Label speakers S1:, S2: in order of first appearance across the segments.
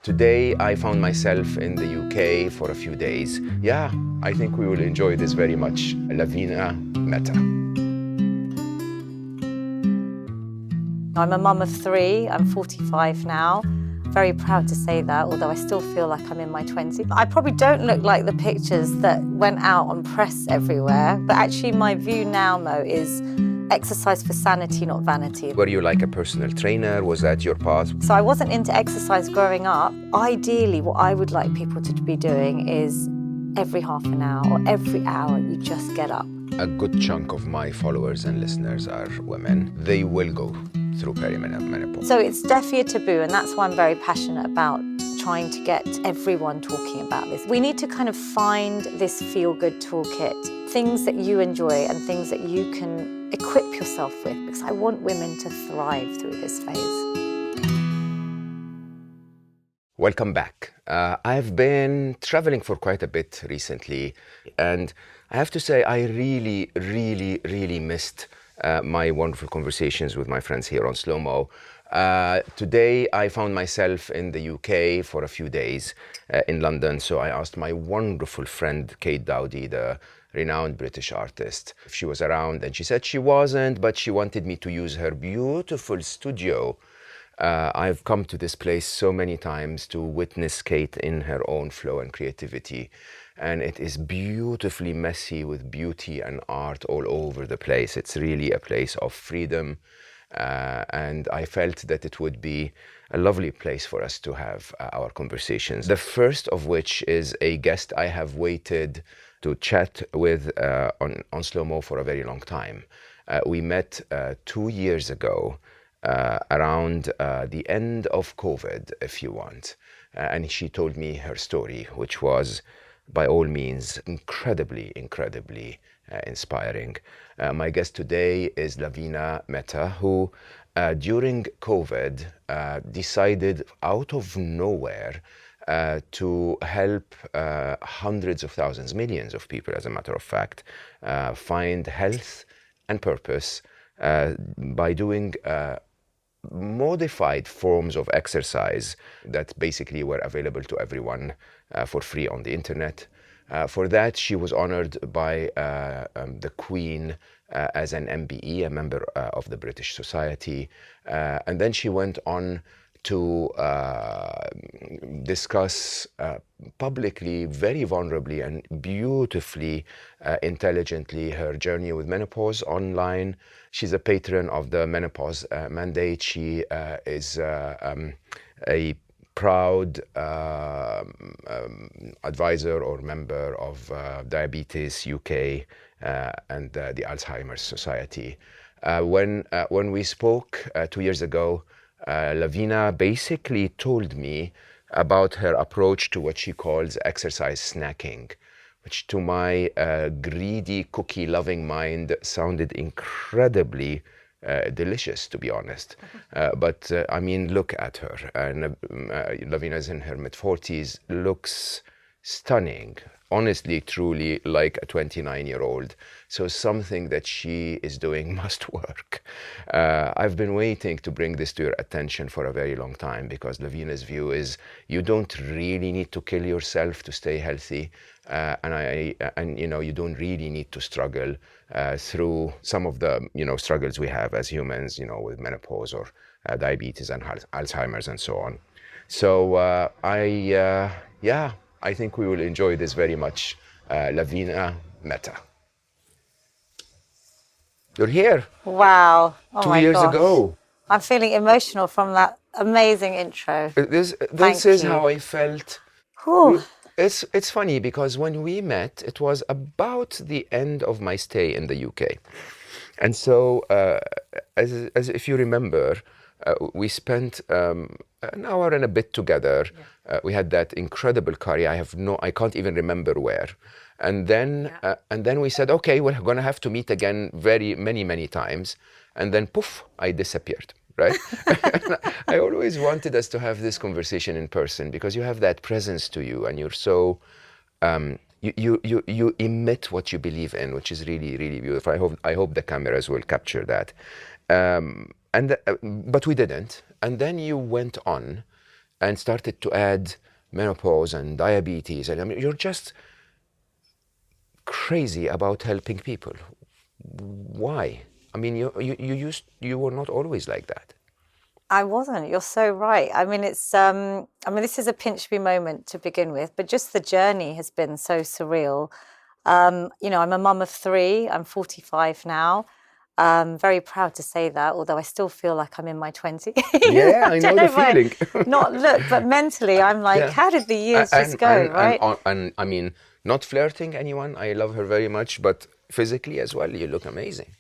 S1: Today, I found myself in the UK for a few days. Yeah, I think we will enjoy this very much. Lavina Mehta.
S2: I'm a mum of 3, I'm 45 now. Very proud to say that, although I still feel like I'm in my 20s. I probably don't look like the pictures that went out on press everywhere, but actually my view now, Mo, is exercise for sanity, not vanity.
S1: Were you like a personal trainer? Was that your path?
S2: So I wasn't into exercise growing up. Ideally, what I would like people to be doing is every half an hour or every hour, you just get up.
S1: A good chunk of my followers and listeners are women. They will go through perimenopause.
S2: So it's definitely a taboo, and that's why I'm very passionate about trying to get everyone talking about this. We need to kind of find this feel-good toolkit, things that you enjoy and things that you can equip yourself with, because I want women to thrive through this phase.
S1: Welcome back. I've been traveling for quite a bit recently, and I have to say I really missed my wonderful conversations with my friends here on Slo Mo. Today I found myself in the UK for a few days in London, so I asked my wonderful friend Kate Dowdy, the renowned British artist, if she was around, and she said she wasn't, but she wanted me to use her beautiful studio. I've come to this place so many times to witness Kate in her own flow and creativity. And it is beautifully messy with beauty and art all over the place. It's really a place of freedom. And I felt that it would be a lovely place for us to have our conversations. The first of which is a guest I have waited to chat with on Slo Mo for a very long time. We met 2 years ago. Around the end of COVID, if you want. And she told me her story, which was, by all means, incredibly inspiring. My guest today is Lavina Mehta, who during COVID decided out of nowhere to help hundreds of thousands, millions of people, as a matter of fact, find health and purpose by doing modified forms of exercise that basically were available to everyone for free on the internet. For that, she was honored by the Queen as an MBE, a member of the British Society. And then she went on to discuss publicly, very vulnerably and beautifully, intelligently, her journey with menopause online. She's a patron of the Menopause Mandate. She is a proud advisor or member of Diabetes UK and the Alzheimer Society. When we spoke 2 years ago, Lavina basically told me about her approach to what she calls exercise snacking, which to my greedy, cookie-loving mind sounded incredibly delicious, to be honest. But I mean, look at her. Lavina's in her mid-40s, looks stunning. Honestly, truly like a 29-year-old. So something that she is doing must work. I've been waiting to bring this to your attention for a very long time, because Lavina's view is you don't really need to kill yourself to stay healthy. And you know, you don't really need to struggle through some of the struggles we have as humans, with menopause or diabetes and Alzheimer's and so on. So I think we will enjoy this very much. Lavina Mehta. You're here.
S2: Wow. Oh
S1: 2
S2: my
S1: years
S2: gosh.
S1: ago.
S2: I'm feeling emotional from that amazing intro.
S1: This
S2: Thank
S1: is
S2: you.
S1: how I felt.
S2: Whew.
S1: It's funny because when we met, it was about the end of my stay in the UK. And so, as if you remember, we spent an hour and a bit together. Yeah. We had that incredible curry. I can't even remember where. And then we said, okay, we're going to have to meet again many times. And then poof, I disappeared. Right? I always wanted us to have this conversation in person, because you have that presence to you, and you're so you emit what you believe in, which is really beautiful. I hope the cameras will capture that. But we didn't. And then you went on and started to add menopause and diabetes. And I mean, you're just crazy about helping people. Why? I mean, you were not always like that.
S2: I wasn't. You're so right. I mean, this is a pinch me moment to begin with, but just the journey has been so surreal. I'm a mum of 3. I'm 45 now. Very proud to say that, although I still feel like I'm in my 20s.
S1: Yeah, I know the feeling.
S2: Not look, but mentally, I'm like,
S1: Yeah.
S2: how did the years just go, right?
S1: And I mean, not flirting anyone. I love her very much, but physically as well, you look amazing.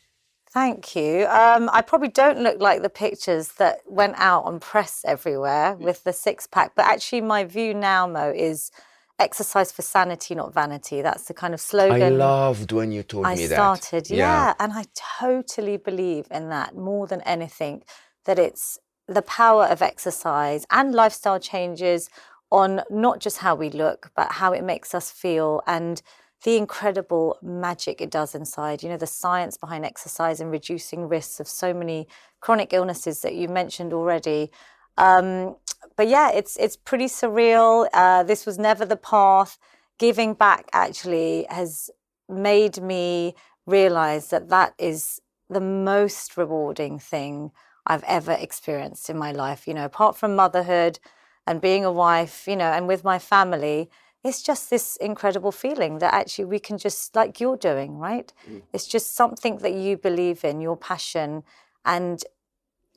S2: Thank you. I probably don't look like the pictures that went out on press everywhere with the 6-pack, but actually my view now, Mo, is exercise for sanity, not vanity. That's the kind of slogan.
S1: I loved when you told me that.
S2: I started, yeah, and I totally believe in that more than anything, that it's the power of exercise and lifestyle changes on not just how we look, but how it makes us feel and the incredible magic it does inside. You know, the science behind exercise and reducing risks of so many chronic illnesses that you mentioned already. But yeah, it's pretty surreal. This was never the path. Giving back actually has made me realize that that is the most rewarding thing I've ever experienced in my life. You know, apart from motherhood and being a wife, you know, and with my family, it's just this incredible feeling that actually we can just, like you're doing, right? It's just something that you believe in, your passion. And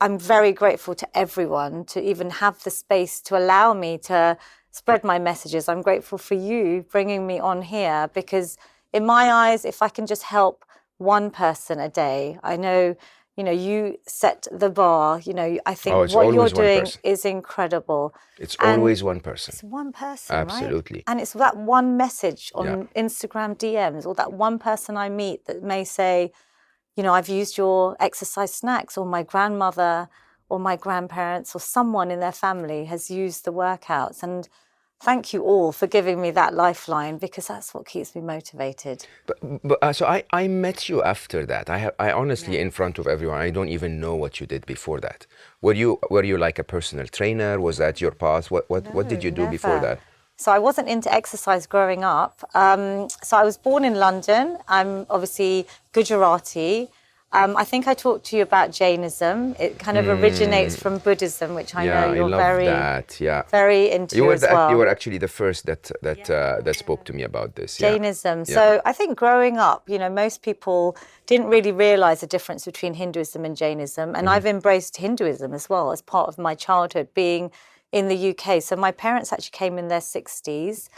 S2: I'm very grateful to everyone to even have the space to allow me to spread my messages. I'm grateful for you bringing me on here, because in my eyes, if I can just help one person a day, I know, you know, you set the bar. You know, I think what you're doing is incredible.
S1: It's always one person.
S2: It's one person,
S1: Absolutely.
S2: right? And it's that one message on Instagram DMs, or that one person I meet that may say, you know, I've used your exercise snacks, or my grandmother or my grandparents or someone in their family has used the workouts. And thank you all for giving me that lifeline, because that's what keeps me motivated.
S1: So I met you after that. I honestly, in front of everyone, I don't even know what you did before that. Were you like a personal trainer? Was that your path? What did you do before that?
S2: So I wasn't into exercise growing up. So I was born in London. I'm obviously Gujarati. I think I talked to you about Jainism. It kind of originates from Buddhism, which I know you're very into as well.
S1: You were actually the first that spoke to me about this.
S2: Jainism. Yeah. So I think growing up, you know, most people didn't really realize the difference between Hinduism and Jainism. And I've embraced Hinduism as well as part of my childhood, being in the UK. So my parents actually came in their 60s,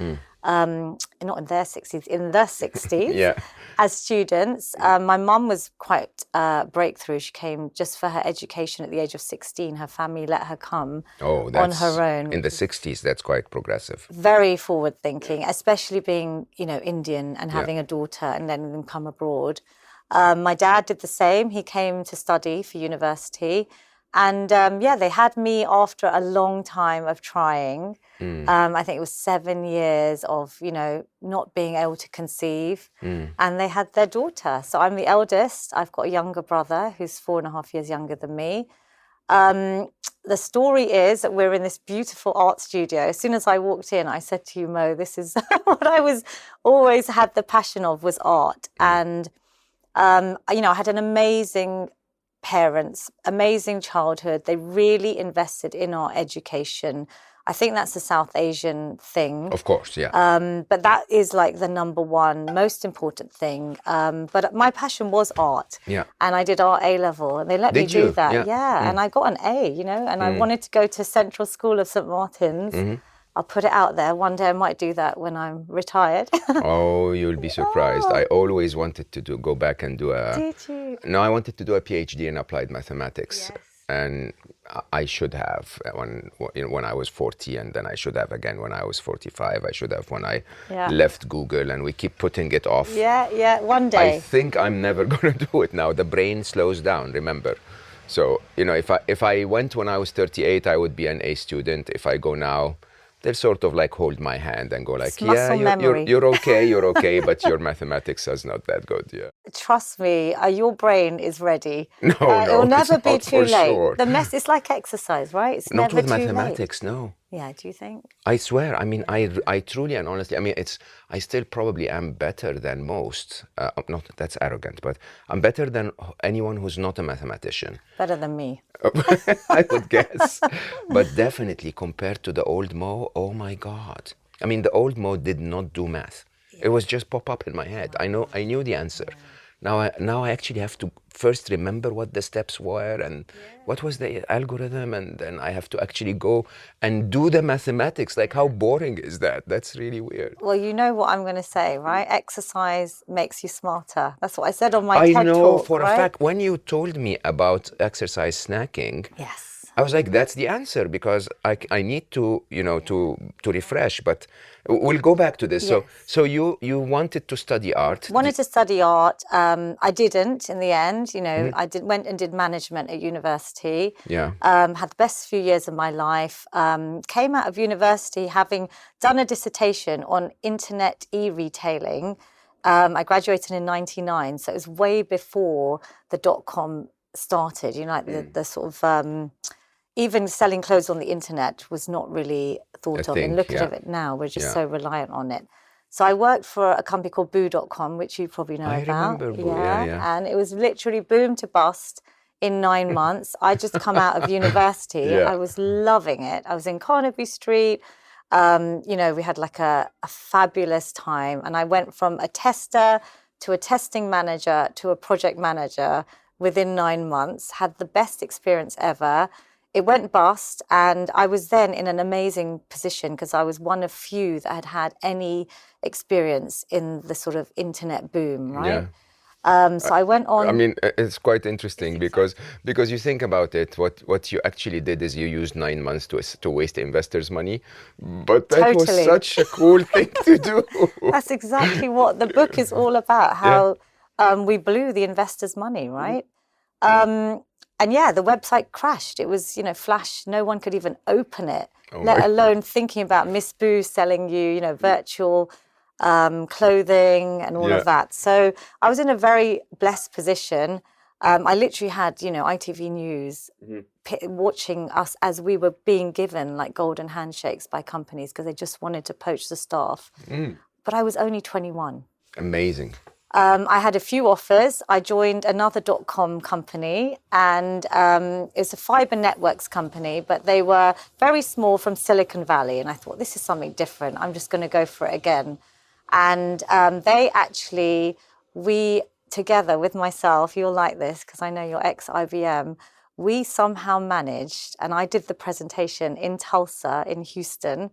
S2: not in their 60s, in the 60s as students. My mum was quite breakthrough. She came just for her education at the age of 16. Her family let her come on her own.
S1: In the 60s, that's quite progressive.
S2: Very forward thinking, especially being, you know, Indian and having a daughter and letting them come abroad. My dad did the same. He came to study for university. And they had me after a long time of trying. I think it was 7 years of, you know, not being able to conceive. And they had their daughter. So I'm the eldest. I've got a younger brother who's 4.5 years younger than me. The story is that we're in this beautiful art studio. As soon as I walked in, I said to you, Mo, this is what I was always had the passion of, was art. And, you know, I had an amazing parents, amazing childhood. They really invested in our education. I think that's a South Asian thing.
S1: Of course, yeah.
S2: But that is like the number one most important thing. But my passion was art.
S1: Yeah.
S2: And I did art A-level, and they let me do that.
S1: Yeah.
S2: And I got an A, you know, and I wanted to go to Central School of St. Martin's. I'll put it out there. One day I might do that when I'm retired.
S1: Oh, you'll be surprised. I always wanted to go back and do a...
S2: Did you?
S1: No, I wanted to do a PhD in applied mathematics.
S2: Yes.
S1: And I should have when I was 40, and then I should have again when I was 45. I should have when I left Google, and we keep putting it off.
S2: Yeah, one day.
S1: I think I'm never going to do it now. The brain slows down, remember. So, you know, if I went when I was 38, I would be an A student. If I go now, they'll sort of like hold my hand and go like, you're okay, but your mathematics is not that good. Yeah.
S2: Trust me, your brain is ready.
S1: No,
S2: it will never be too late.
S1: Sure.
S2: It's like exercise, right? It's
S1: not
S2: never
S1: with
S2: too
S1: mathematics,
S2: late.
S1: no.
S2: Yeah, do you think?
S1: I swear, I mean, I truly and honestly, I mean, I still probably am better than most, not that's arrogant, but I'm better than anyone who's not a mathematician.
S2: Better than me.
S1: I would guess. But definitely compared to the old Mo, oh my God. I mean, the old Mo did not do math. It was just pop up in my head. I knew the answer. Now I actually have to first remember what the steps were and what was the algorithm, and then I have to actually go and do the mathematics. Like, how boring is that? That's really weird.
S2: Well, you know what I'm going to say, right? Exercise makes you smarter. That's what I said on my
S1: I
S2: TED
S1: know
S2: talk,
S1: for a
S2: right?
S1: fact when you told me about exercise snacking,
S2: Yes.
S1: I was like, that's the answer, because I need to, to refresh. But we'll go back to this.
S2: Yes.
S1: So you wanted to study art.
S2: Wanted to study art. I didn't in the end. I went and did management at university.
S1: Yeah.
S2: Had the best few years of my life. Came out of university having done a dissertation on internet e-retailing. I graduated in '99, so it was way before the dot-com started. Like the sort of even selling clothes on the internet was not really thought of. And look at it now, we're just so reliant on it. So I worked for a company called boo.com, which you probably know about.
S1: I remember Boo, yeah.
S2: And it was literally boom to bust in 9 months. I just come out of university.
S1: Yeah.
S2: I was loving it. I was in Carnaby Street. We had like a fabulous time. And I went from a tester to a testing manager to a project manager within 9 months, had the best experience ever. It went bust, and I was then in an amazing position because I was one of few that had any experience in the sort of internet boom, right? So I went on.
S1: I mean, it's quite interesting because you think about it, what you actually did is you used 9 months to waste investors' money, but that was such a cool thing to do.
S2: That's exactly what the book is all about, how we blew the investors' money, right? And the website crashed. It was, Flash, no one could even open it, let alone thinking about Miss Boo selling you, virtual clothing and all of that. So I was in a very blessed position. I literally had, ITV News watching us as we were being given like golden handshakes by companies because they just wanted to poach the staff. But I was only 21.
S1: Amazing.
S2: I had a few offers. I joined another .com company, and it's a fiber networks company, but they were very small from Silicon Valley. And I thought, this is something different. I'm just going to go for it again. And we together with myself, you'll like this because I know you're ex-IBM, we somehow managed, and I did the presentation in Tulsa, in Houston,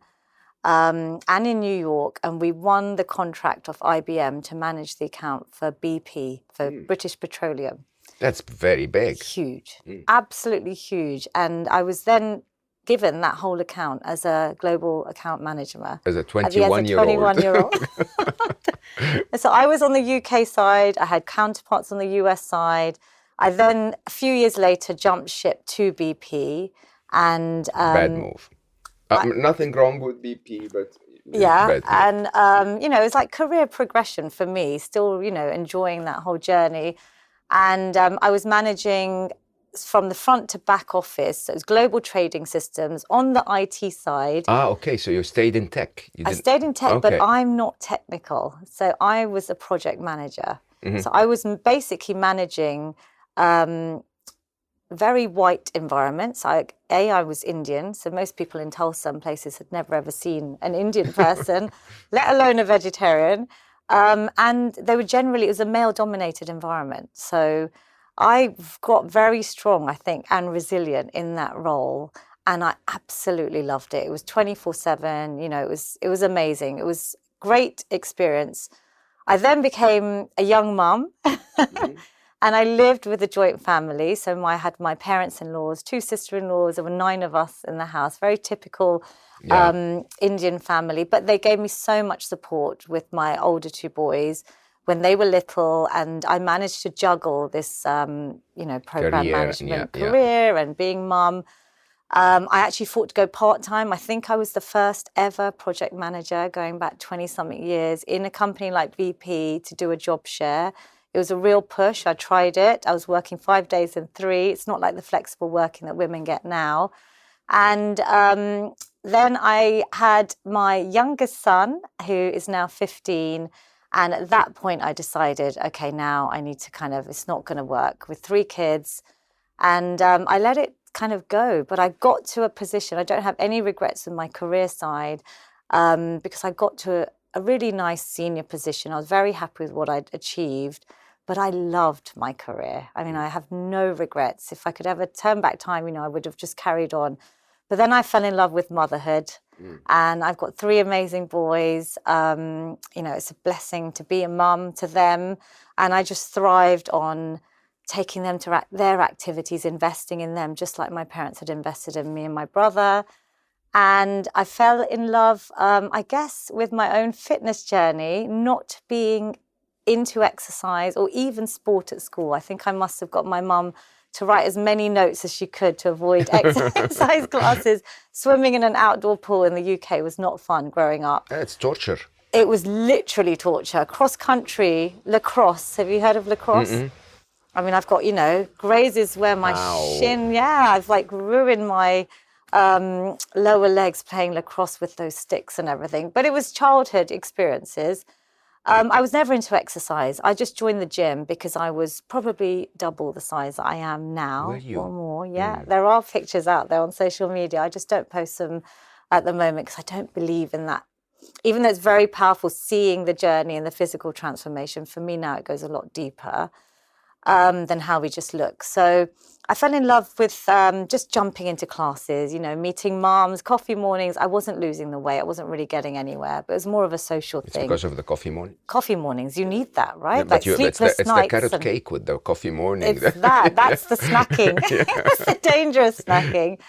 S2: and in New York, and we won the contract of IBM to manage the account for BP, for British Petroleum.
S1: That's very big.
S2: Huge, absolutely huge. And I was then given that whole account as a global account manager.
S1: As a 21-year-old.
S2: So I was on the UK side, I had counterparts on the US side. I then, a few years later, jumped ship to BP. And
S1: bad move. Nothing wrong with BP, but
S2: and it was like career progression for me, still, enjoying that whole journey. And I was managing from the front to back office, so it was global trading systems on the IT side.
S1: Okay, so you stayed in tech.
S2: I stayed in tech, but I'm not technical. So I was a project manager. So I was basically managing very white environments. I was Indian, so most people in Tulsa and places had never ever seen an Indian person, let alone a vegetarian. And they were it was a male-dominated environment. So I got very strong, I think, and resilient in that role. And I absolutely loved it. It was 24/7, it was amazing. It was great experience. I then became a young mum. And I lived with a joint family. So I had my parents-in-laws, 2 sister-in-laws. There were 9 of us in the house. Very typical Indian family. But they gave me so much support with my older 2 boys when they were little. And I managed to juggle this, program management career and being mum. I actually fought to go part-time. I think I was the first ever project manager going back 20-something years in a company like BP to do a job share. It was a real push. I tried it. I was working 5 days in 3. It's not like the flexible working that women get now. And then I had my youngest son, who is now 15. And at that point, I decided, okay, now I need to it's not going to work with 3 kids. And I let it kind of go. But I got to a position, I don't have any regrets in my career side, because I got to a really nice senior position. I was very happy with what I'd achieved. But I loved my career. I mean, I have no regrets. If I could ever turn back time, I would have just carried on. But then I fell in love with motherhood, and I've got 3 amazing boys. It's a blessing to be a mum to them. And I just thrived on taking them to their activities, investing in them, just like my parents had invested in me and my brother. And I fell in love, I guess, with my own fitness journey, not being into exercise or even sport at school. I think I must have got my mum to write as many notes as she could to avoid exercise classes. Swimming in an outdoor pool in the UK was not fun growing up.
S1: It's torture.
S2: It was literally torture. Cross country, lacrosse. Have you heard of lacrosse?
S1: Mm-mm.
S2: I mean, I've got, grazes where my shin, I've ruined my lower legs playing lacrosse with those sticks and everything. But it was childhood experiences. I was never into exercise. I just joined the gym because I was probably double the size that I am now.
S1: Were you?
S2: Or more, yeah. There are pictures out there on social media. I just don't post them at the moment because I don't believe in that. Even though it's very powerful seeing the journey and the physical transformation, for me now it goes a lot deeper than how we just look. So I fell in love with just jumping into classes, meeting moms, coffee mornings. I wasn't losing the weight. I wasn't really getting anywhere, but it was more of a social thing.
S1: It's because of the coffee morning?
S2: Coffee mornings, you need that, right?
S1: Yeah, but
S2: sleepless
S1: it's
S2: nights.
S1: The carrot cake with the coffee morning.
S2: It's that's the snacking. That's the dangerous snacking.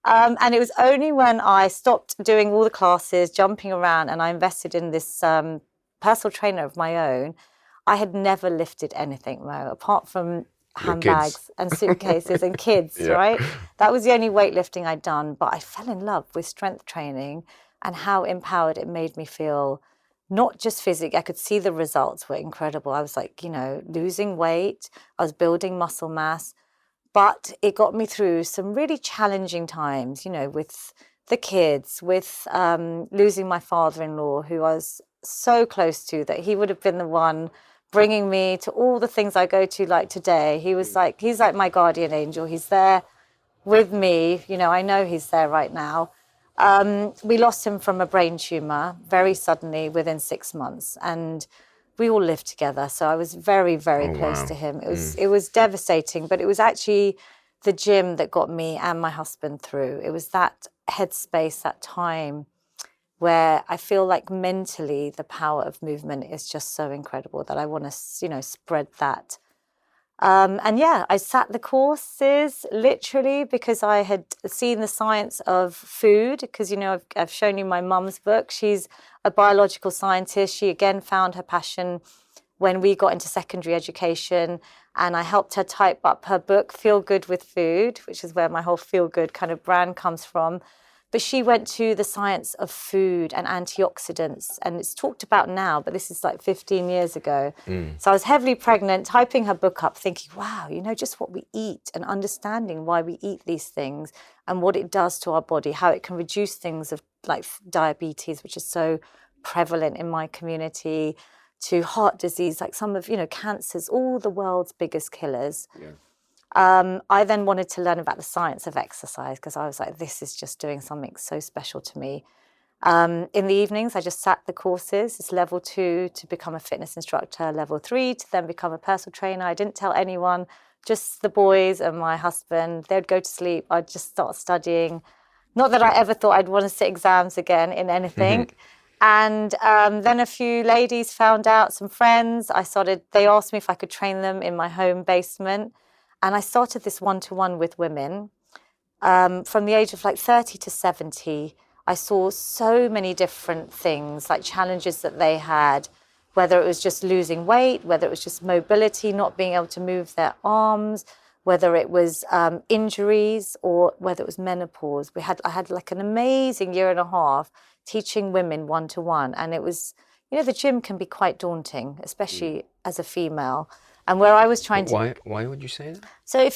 S2: And it was only when I stopped doing all the classes, jumping around, and I invested in this personal trainer of my own. I had never lifted anything, Mo, apart from handbags and suitcases and kids, right? That was the only weightlifting I'd done. But I fell in love with strength training and how empowered it made me feel, not just physically. I could see the results were incredible. I was losing weight. I was building muscle mass. But it got me through some really challenging times, with the kids, with losing my father-in-law, who I was so close to that he would have been the one bringing me to all the things I go to like today. He's like my guardian angel. He's there with me. I know he's there right now. We lost him from a brain tumor very suddenly within 6 months. And we all lived together. So I was very, very close to him. It was devastating, but it was actually the gym that got me and my husband through. It was that headspace, that time where I feel like mentally the power of movement is just so incredible that I want to, spread that. I sat the courses literally because I had seen the science of food, because, I've shown you my mum's book. She's a biological scientist. She again found her passion when we got into secondary education, and I helped her type up her book, Feel Good with Food, which is where my whole feel good kind of brand comes from. But she went to the science of food and antioxidants, and it's talked about now, but this is 15 years ago. So I was heavily pregnant, typing her book up, thinking, wow, just what we eat and understanding why we eat these things and what it does to our body, how it can reduce things of like diabetes, which is so prevalent in my community, to heart disease, like some of, cancers, all the world's biggest killers. Yeah. I then wanted to learn about the science of exercise because I was like, this is just doing something so special to me. In the evenings, I just sat the courses. It's level 2 to become a fitness instructor, level 3 to then become a personal trainer. I didn't tell anyone, just the boys and my husband. They'd go to sleep. I'd just start studying. Not that I ever thought I'd want to sit exams again in anything. And then a few ladies found out, some friends. They asked me if I could train them in my home basement. And I started this one-to-one with women. From the age of 30 to 70, I saw so many different things, like challenges that they had, whether it was just losing weight, whether it was just mobility, not being able to move their arms, whether it was injuries, or whether it was menopause. I had an amazing year and a half teaching women one-to-one. And it was, the gym can be quite daunting, especially as a female. And where I was trying to...
S1: Why would you say that?
S2: So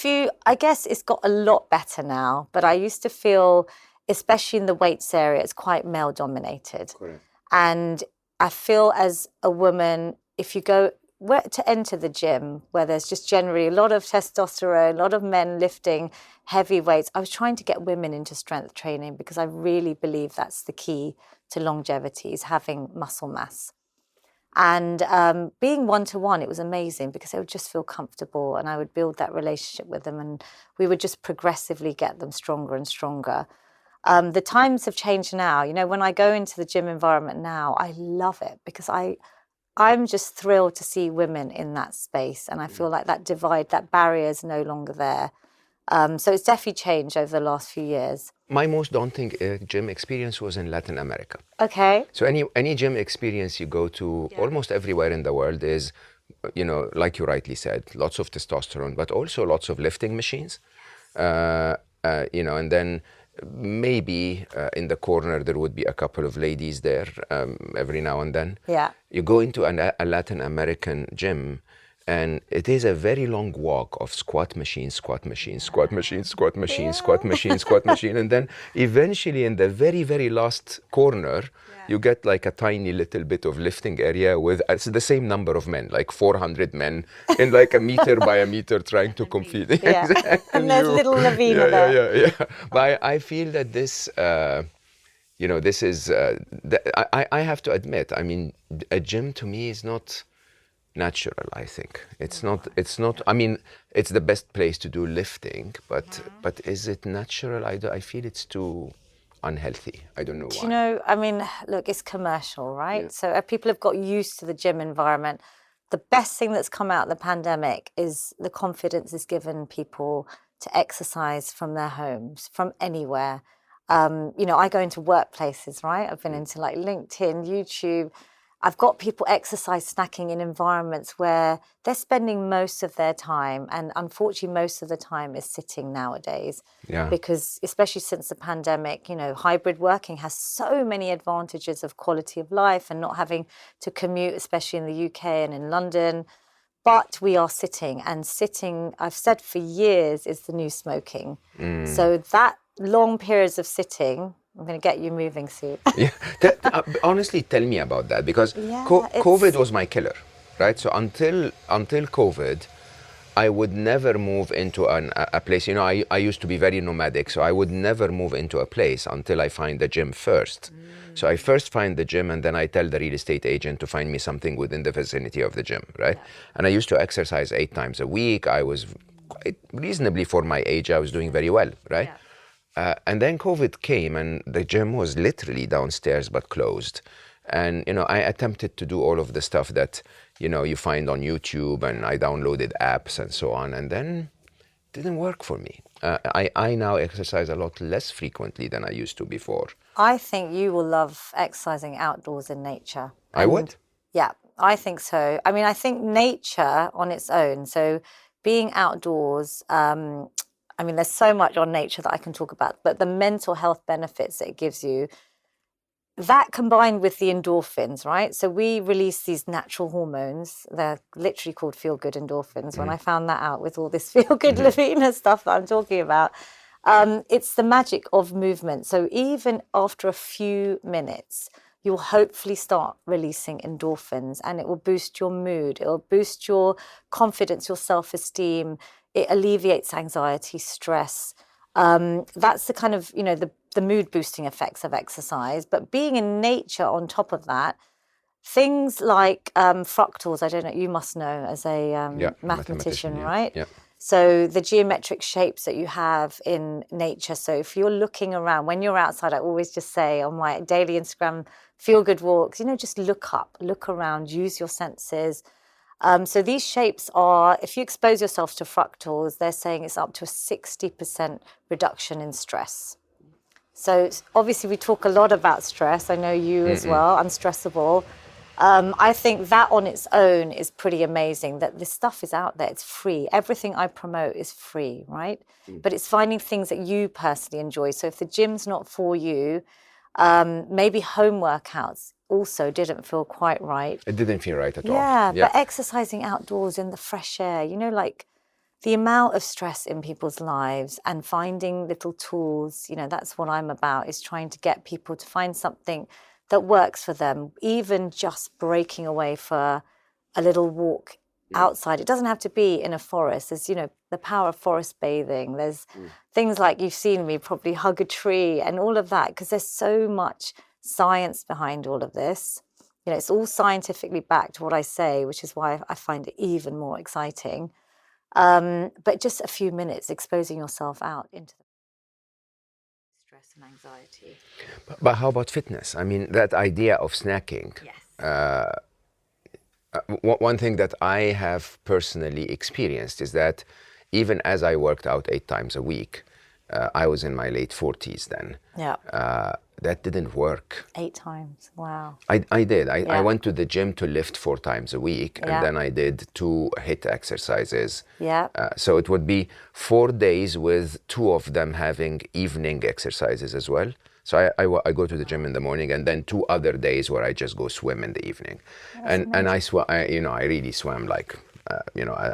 S2: I guess it's got a lot better now, but I used to feel especially in the weights area, it's quite male dominated.
S1: Correct.
S2: And I feel as a woman, if you go to enter the gym where there's just generally a lot of testosterone, a lot of men lifting heavy weights, I was trying to get women into strength training because I really believe that's the key to longevity, is having muscle mass. And being one-to-one, it was amazing because they would just feel comfortable and I would build that relationship with them and we would just progressively get them stronger and stronger. The times have changed now. You know, when I go into the gym environment now, I love it because I'm just thrilled to see women in that space. And I feel like that divide, that barrier is no longer there. So it's definitely changed over the last few years.
S1: My most daunting gym experience was in Latin America.
S2: Okay.
S1: So any gym experience you go to almost everywhere in the world is, you know, like you rightly said, lots of testosterone, but also lots of lifting machines. You know, and then maybe in the corner there would be a couple of ladies there every now and then.
S2: Yeah.
S1: You go into a Latin American gym and it is a very long walk of squat machines, squat machines, squat machines, squat machines, squat machines, squat machine. And then eventually in the very, very last corner, you get like a tiny little bit of lifting area with it's the same number of men, like 400 men in like a meter by a meter trying to compete.
S2: Yeah. And there's little Lavina there.
S1: Yeah. But I feel that this, you know, this is, I have to admit, I mean, a gym to me is not natural, I think. It's not, I mean, it's the best place to do lifting, but is it natural? I feel it's too unhealthy. I don't know why.
S2: You know, I mean, look, it's commercial, right?
S1: Yeah.
S2: So people have got used to the gym environment. The best thing that's come out of the pandemic is the confidence is given people to exercise from their homes, from anywhere. You know, I go into workplaces, right? I've been into like LinkedIn, YouTube. I've got people exercise snacking in environments where they're spending most of their time, and unfortunately most of the time is sitting nowadays.
S1: Yeah.
S2: Because especially since the pandemic, you know, hybrid working has so many advantages of quality of life and not having to commute, especially in the UK and in London. But we are sitting, and sitting, I've said for years, is the new smoking. So that long periods of sitting, I'm going to get you moving soon.
S1: Yeah. Honestly, tell me about that, because
S2: Yeah,
S1: COVID was my killer, right? So until COVID, I would never move into a place. You know, I used to be very nomadic, so I would never move into a place until I find the gym first. So I first find the gym, and then I tell the real estate agent to find me something within the vicinity of the gym, right? And I used to exercise 8 times a week. I was quite reasonably, for my age, I was doing very well, right? And then COVID came, and the gym was literally downstairs but closed. And, you know, I attempted to do all of the stuff that, you know, you find on YouTube, and I downloaded apps and so on, and then it didn't work for me. I now exercise a lot less frequently than I used to before.
S2: I think you will love exercising outdoors in nature.
S1: I would?
S2: Yeah, I think so. I mean, I think nature on its own, so being outdoors, I mean, there's so much on nature that I can talk about, but the mental health benefits that it gives you, that combined with the endorphins, right? So we release these natural hormones. They're literally called feel-good endorphins. When I found that out with all this feel-good Lavina stuff that I'm talking about, it's the magic of movement. So even after a few minutes, you'll hopefully start releasing endorphins, and it will boost your mood. It will boost your confidence, your self-esteem. It alleviates anxiety, stress. That's the kind of, you know, the mood boosting effects of exercise. But being in nature on top of that, things like fractals, I don't know, you must know as a mathematician, right?
S1: Yeah.
S2: So the geometric shapes that you have in nature. So if you're looking around, when you're outside, I always just say on my daily Instagram, feel good walks, you know, just look up, look around, use your senses. So these shapes are, if you expose yourself to fractals, they're saying it's up to a 60% reduction in stress. So obviously we talk a lot about stress. I know you as well, unstressable. I think that on its own is pretty amazing, that this stuff is out there. It's free. Everything I promote is free, right? But it's finding things that you personally enjoy. So if the gym's not for you, maybe home workouts also didn't feel quite right.
S1: It didn't feel right at all.
S2: Yeah, but exercising outdoors in the fresh air, you know, like the amount of stress in people's lives and finding little tools, that's what I'm about, is trying to get people to find something that works for them, even just breaking away for a little walk outside. It doesn't have to be in a forest. There's, the power of forest bathing. There's things like, you've seen me probably hug a tree and all of that, because there's so much science behind all of this. It's all scientifically backed, what I say, which is why I find it even more exciting. But just a few minutes exposing yourself out into the stress and anxiety.
S1: But how about fitness? I mean, that idea of snacking.
S2: Yes.
S1: One thing that I have personally experienced is that even as I worked out 8 times a week, I was in my late 40s then.
S2: Yeah.
S1: That didn't work.
S2: 8 times. Wow.
S1: I did. I went to the gym to lift 4 times a week, and
S2: Yeah.
S1: then I did 2 HIIT exercises.
S2: Yeah.
S1: So it would be 4 days with 2 of them having evening exercises as well. So I go to the gym in the morning, and then 2 other days where I just go swim in the evening. And I really swam like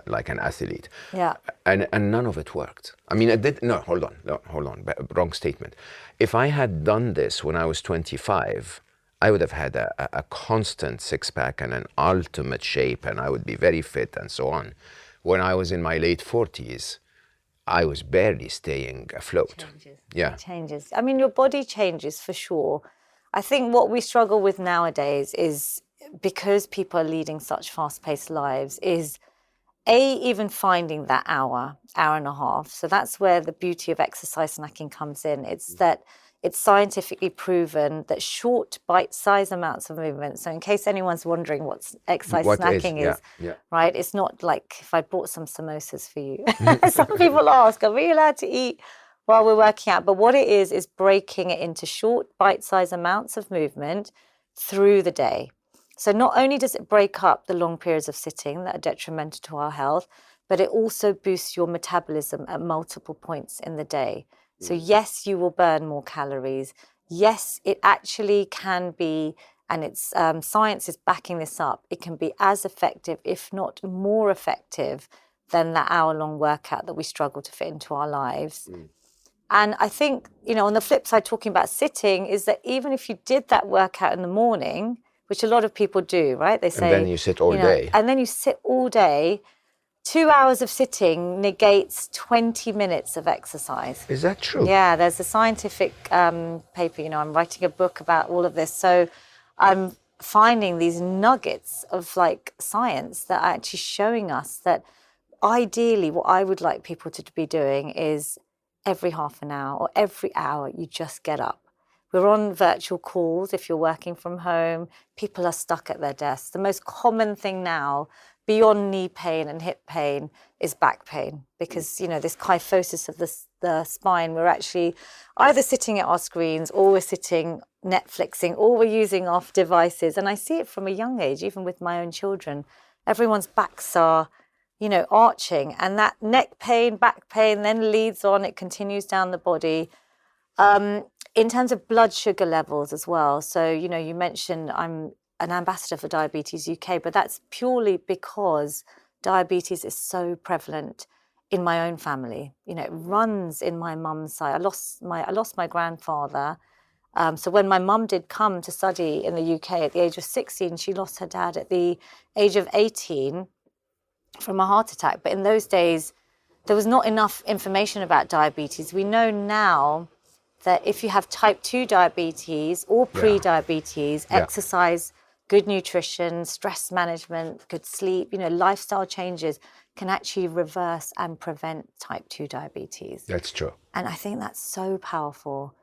S1: like an athlete.
S2: Yeah.
S1: And none of it worked. I mean, hold on, wrong statement. If I had done this when I was 25, I would have had a constant 6-pack and an ultimate shape, and I would be very fit and so on. When I was in my late 40s, I was barely staying afloat.
S2: Changes.
S1: Yeah.
S2: It changes. I mean, your body changes for sure. I think what we struggle with nowadays is, because people are leading such fast-paced lives, is even finding that hour and a half. So that's where the beauty of exercise snacking comes in. It's that it's scientifically proven that short, bite-sized amounts of movement. So in case anyone's wondering what exercise snacking is, right? It's not like if I bought some samosas for you. Some people ask, are we allowed to eat while we're working out? But what it is breaking it into short, bite-sized amounts of movement through the day. So not only does it break up the long periods of sitting that are detrimental to our health, but it also boosts your metabolism at multiple points in the day. So yes, you will burn more calories. Yes, it actually can be, and it's science is backing this up, it can be as effective, if not more effective, than that hour-long workout that we struggle to fit into our lives. And I think, on the flip side, talking about sitting, is that even if you did that workout in the morning, which a lot of people do, right? They say,
S1: and then you sit all day.
S2: And then you sit all day. 2 hours of sitting negates 20 minutes of exercise.
S1: Is that true?
S2: Yeah, there's a scientific paper, I'm writing a book about all of this. So I'm finding these nuggets of science that are actually showing us that ideally what I would like people to be doing is every half an hour or every hour, you just get up. We're on virtual calls if you're working from home. People are stuck at their desks. The most common thing now, beyond knee pain and hip pain, is back pain, because this kyphosis of the spine, we're actually either sitting at our screens, or we're sitting Netflixing, or we're using our devices. And I see it from a young age, even with my own children. Everyone's backs are arching, and that neck pain, back pain then leads on, it continues down the body. In terms of blood sugar levels as well. So, you mentioned I'm an ambassador for Diabetes UK, but that's purely because diabetes is so prevalent in my own family. It runs in my mum's side. I lost my grandfather. So when my mum did come to study in the UK at the age of 16, she lost her dad at the age of 18 from a heart attack. But in those days, there was not enough information about diabetes. We know now that if you have type 2 diabetes or pre-diabetes, exercise, good nutrition, stress management, good sleep, lifestyle changes can actually reverse and prevent type 2 diabetes.
S1: That's true.
S2: And I think that's so powerful.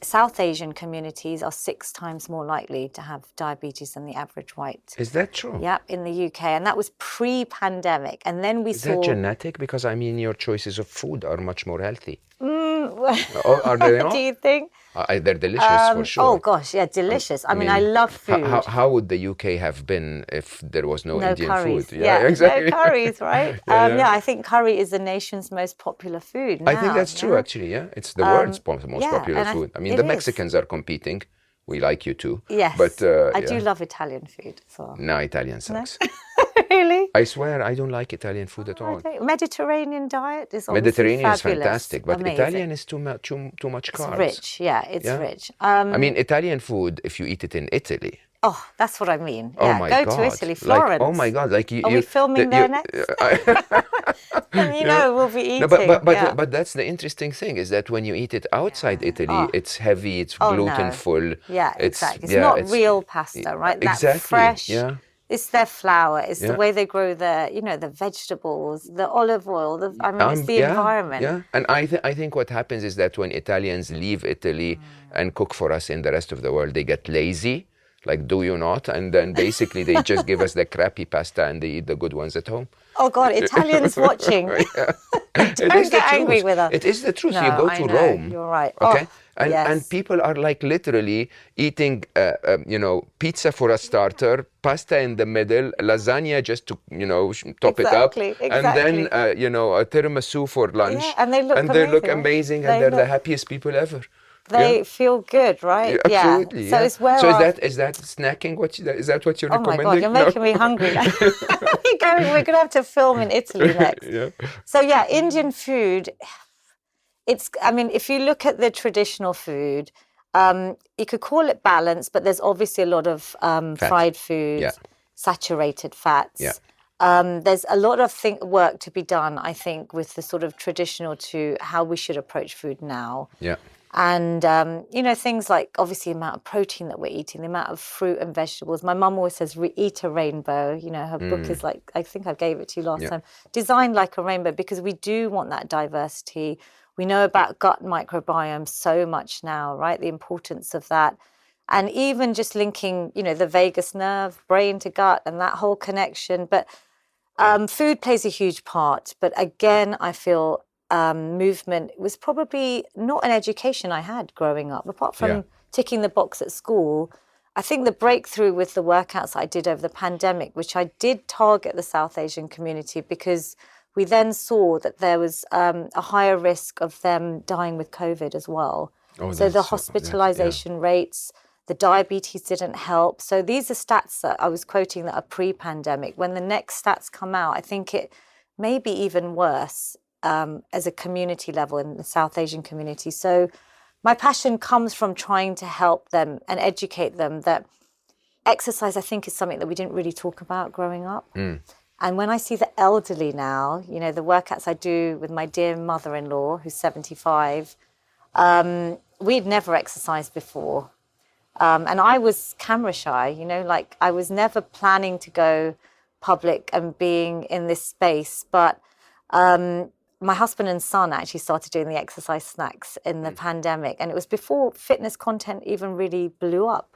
S2: South Asian communities are 6 times more likely to have diabetes than the average white.
S1: Is that true?
S2: Yep, in the UK. And that was pre-pandemic. And then we saw...
S1: Is that genetic? Because, your choices of food are much more healthy. Are they not?
S2: Do you think?
S1: They're delicious, for sure.
S2: Oh, gosh, yeah, delicious. I mean, I love food.
S1: How would the UK have been if there was no Indian
S2: curries.
S1: food? Yeah, exactly.
S2: No curries, right? I think curry is the nation's most popular food now.
S1: I think that's true, actually, yeah. It's the world's most popular food. The Mexicans are competing. We like you too.
S2: Yes,
S1: but
S2: I do love Italian food as well.
S1: No, Italian sucks.
S2: Really?
S1: I swear I don't like Italian food at all.
S2: Mediterranean diet is obviously
S1: Mediterranean is
S2: fabulous.
S1: fantastic, but
S2: Amazing.
S1: Italian is too much
S2: It's
S1: carbs.
S2: rich, yeah, it's
S1: Yeah.
S2: rich.
S1: I mean, Italian food, if you eat it in Italy,
S2: Oh, that's what I mean.
S1: oh
S2: Yeah,
S1: my
S2: go
S1: God.
S2: to Italy,
S1: Like,
S2: Florence.
S1: oh my God, like
S2: Are we filming there next? And you know, we'll be eating.
S1: No,
S2: yeah.
S1: but that's the interesting thing is that when you eat it outside Italy,
S2: Oh.
S1: it's heavy, it's
S2: Oh,
S1: gluten
S2: no.
S1: full.
S2: Yeah, exactly. It's
S1: yeah,
S2: not real pasta, right?
S1: Exactly.
S2: That fresh.
S1: Yeah.
S2: It's their flour. It's the
S1: Yeah.
S2: way they grow their, the vegetables, the olive oil. I mean, it's the
S1: Yeah,
S2: environment.
S1: yeah. And I think what happens is that when Italians leave Italy and cook for us in the rest of the world, they get lazy. Like, do you not? And then basically they just give us the crappy pasta and they eat the good ones at home.
S2: Oh God, Italians watching. Don't get angry with us.
S1: It is the truth.
S2: No,
S1: you go
S2: I
S1: to
S2: know.
S1: Rome.
S2: You're right.
S1: Okay.
S2: Oh, yes.
S1: And people are like literally eating, pizza for a starter, pasta in the middle, lasagna just to, top it up.
S2: Exactly.
S1: And then, a tiramisu for lunch.
S2: Yeah, and they look
S1: and they
S2: amazing,
S1: look
S2: right?
S1: amazing,
S2: They
S1: and they're the
S2: look-
S1: happiest people ever.
S2: They feel good, right?
S1: Yeah, absolutely.
S2: So
S1: yeah.
S2: it's where
S1: So
S2: our-
S1: is that snacking? Is that what you're
S2: Oh my
S1: recommending?
S2: God, you're making me hungry. We're going to have to film in Italy next.
S1: Yeah.
S2: So yeah, Indian food, I mean, if you look at the traditional food, you could call it balanced, but there's obviously a lot of fried foods,
S1: Yeah.
S2: saturated fats.
S1: Yeah.
S2: There's a lot of work to be done, I think, with the sort of traditional to how we should approach food now.
S1: Yeah.
S2: And, things like obviously the amount of protein that we're eating, the amount of fruit and vegetables. My mum always says, eat a rainbow. Her book is like, I think I gave it to you last time, designed like a rainbow, because we do want that diversity. We know about gut microbiome so much now, right? The importance of that. And even just linking, the vagus nerve, brain to gut and that whole connection. But food plays a huge part. But again, I feel movement was probably not an education I had growing up, apart from ticking the box at school. I think the breakthrough with the workouts I did over the pandemic, which I did target the South Asian community, because we then saw that there was a higher risk of them dying with COVID as well. So the hospitalization rates, the diabetes didn't help. So these are stats that I was quoting that are pre-pandemic. When the next stats come out, I think it may be even worse as a community level in the South Asian community. So my passion comes from trying to help them and educate them that exercise, I think, is something that we didn't really talk about growing up. And when I see the elderly now, the workouts I do with my dear mother-in-law, who's 75, we'd never exercised before. And I was camera shy, like I was never planning to go public and being in this space. But my husband and son actually started doing the exercise snacks in the pandemic. And it was before fitness content even really blew up.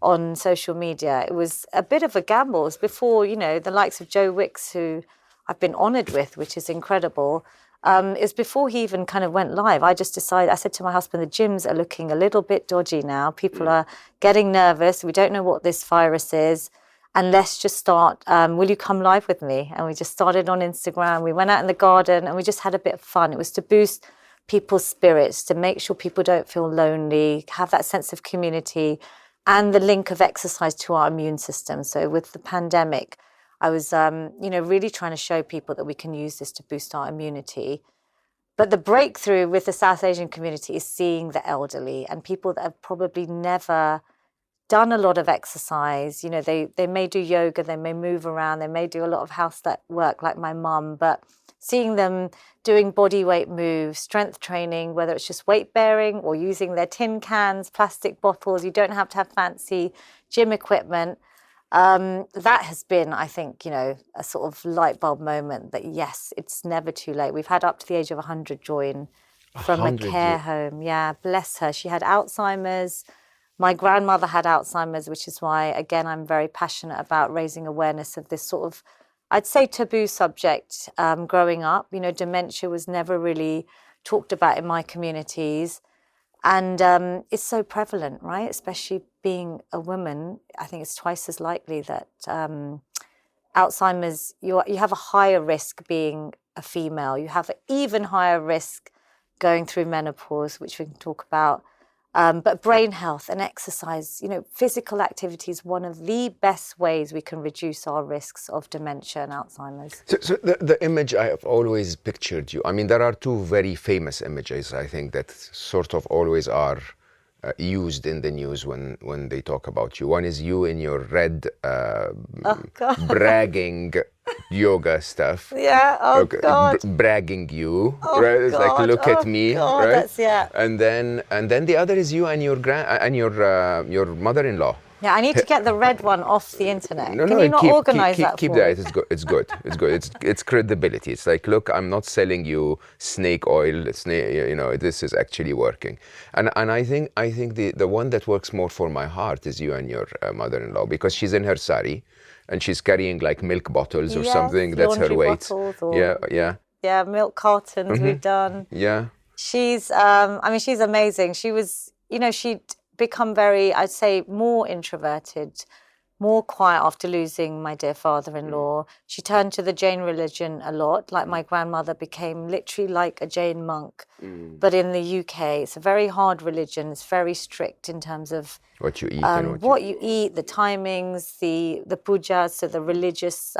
S2: On social media. It was a bit of a gamble. It was before, the likes of Joe Wicks, who I've been honoured with, which is incredible. It was before he even kind of went live. I just decided, I said to my husband, the gyms are looking a little bit dodgy now. People are getting nervous. We don't know what this virus is. And let's just start. Will you come live with me? And we just started on Instagram. We went out in the garden and we just had a bit of fun. It was to boost people's spirits, to make sure people don't feel lonely, have that sense of community, and the link of exercise to our immune system. So with the pandemic, I was, really trying to show people that we can use this to boost our immunity. But the breakthrough with the South Asian community is seeing the elderly and people that have probably never done a lot of exercise. They may do yoga, they may move around, they may do a lot of house work like my mum, but seeing them doing body weight moves, strength training, whether it's just weight bearing or using their tin cans, plastic bottles, you don't have to have fancy gym equipment. That has been, I think, a sort of light bulb moment that, yes, it's never too late. We've had up to the age of 100 join from a care home. Yeah, bless her. She had Alzheimer's. My grandmother had Alzheimer's, which is why, again, I'm very passionate about raising awareness of this sort of, I'd say, taboo subject growing up. Dementia was never really talked about in my communities. And it's so prevalent, right? Especially being a woman, I think it's twice as likely that Alzheimer's, you have a higher risk being a female. You have an even higher risk going through menopause, which we can talk about. But brain health and exercise, physical activity is one of the best ways we can reduce our risks of dementia and Alzheimer's.
S1: So the image I have always pictured you, I mean, there are two very famous images, I think, that sort of always are used in the news when they talk about you. One is you in your red
S2: Oh, God.
S1: bragging yoga stuff.
S2: Yeah, oh,
S1: Okay,
S2: God.
S1: bragging you,
S2: Oh,
S1: right? It's like,
S2: God.
S1: look
S2: Oh,
S1: at me,
S2: God,
S1: right?
S2: that's, yeah.
S1: And then the other is you and your mother-in-law.
S2: Yeah, I need to get the red one off the internet.
S1: No,
S2: Can
S1: no,
S2: you not organize that
S1: keep
S2: for
S1: that.
S2: me?
S1: It's good. It's good. It's good. It's credibility. It's like, look, I'm not selling you snake oil. This is actually working. And I think the one that works more for my heart is you and your mother-in-law, because she's in her sari, and she's carrying like milk bottles or
S2: Yes,
S1: something. That's her
S2: laundry
S1: weight.
S2: bottles or
S1: Yeah.
S2: milk cartons we've done.
S1: Yeah.
S2: She's she's amazing. She was, she'd become very, I'd say, more introverted, more quiet after losing my dear father-in-law. She turned to the Jain religion a lot. Like my grandmother became literally like a Jain monk. But in the UK, it's a very hard religion. It's very strict in terms of
S1: What you eat and
S2: what you eat, the timings, the pujas, so the religious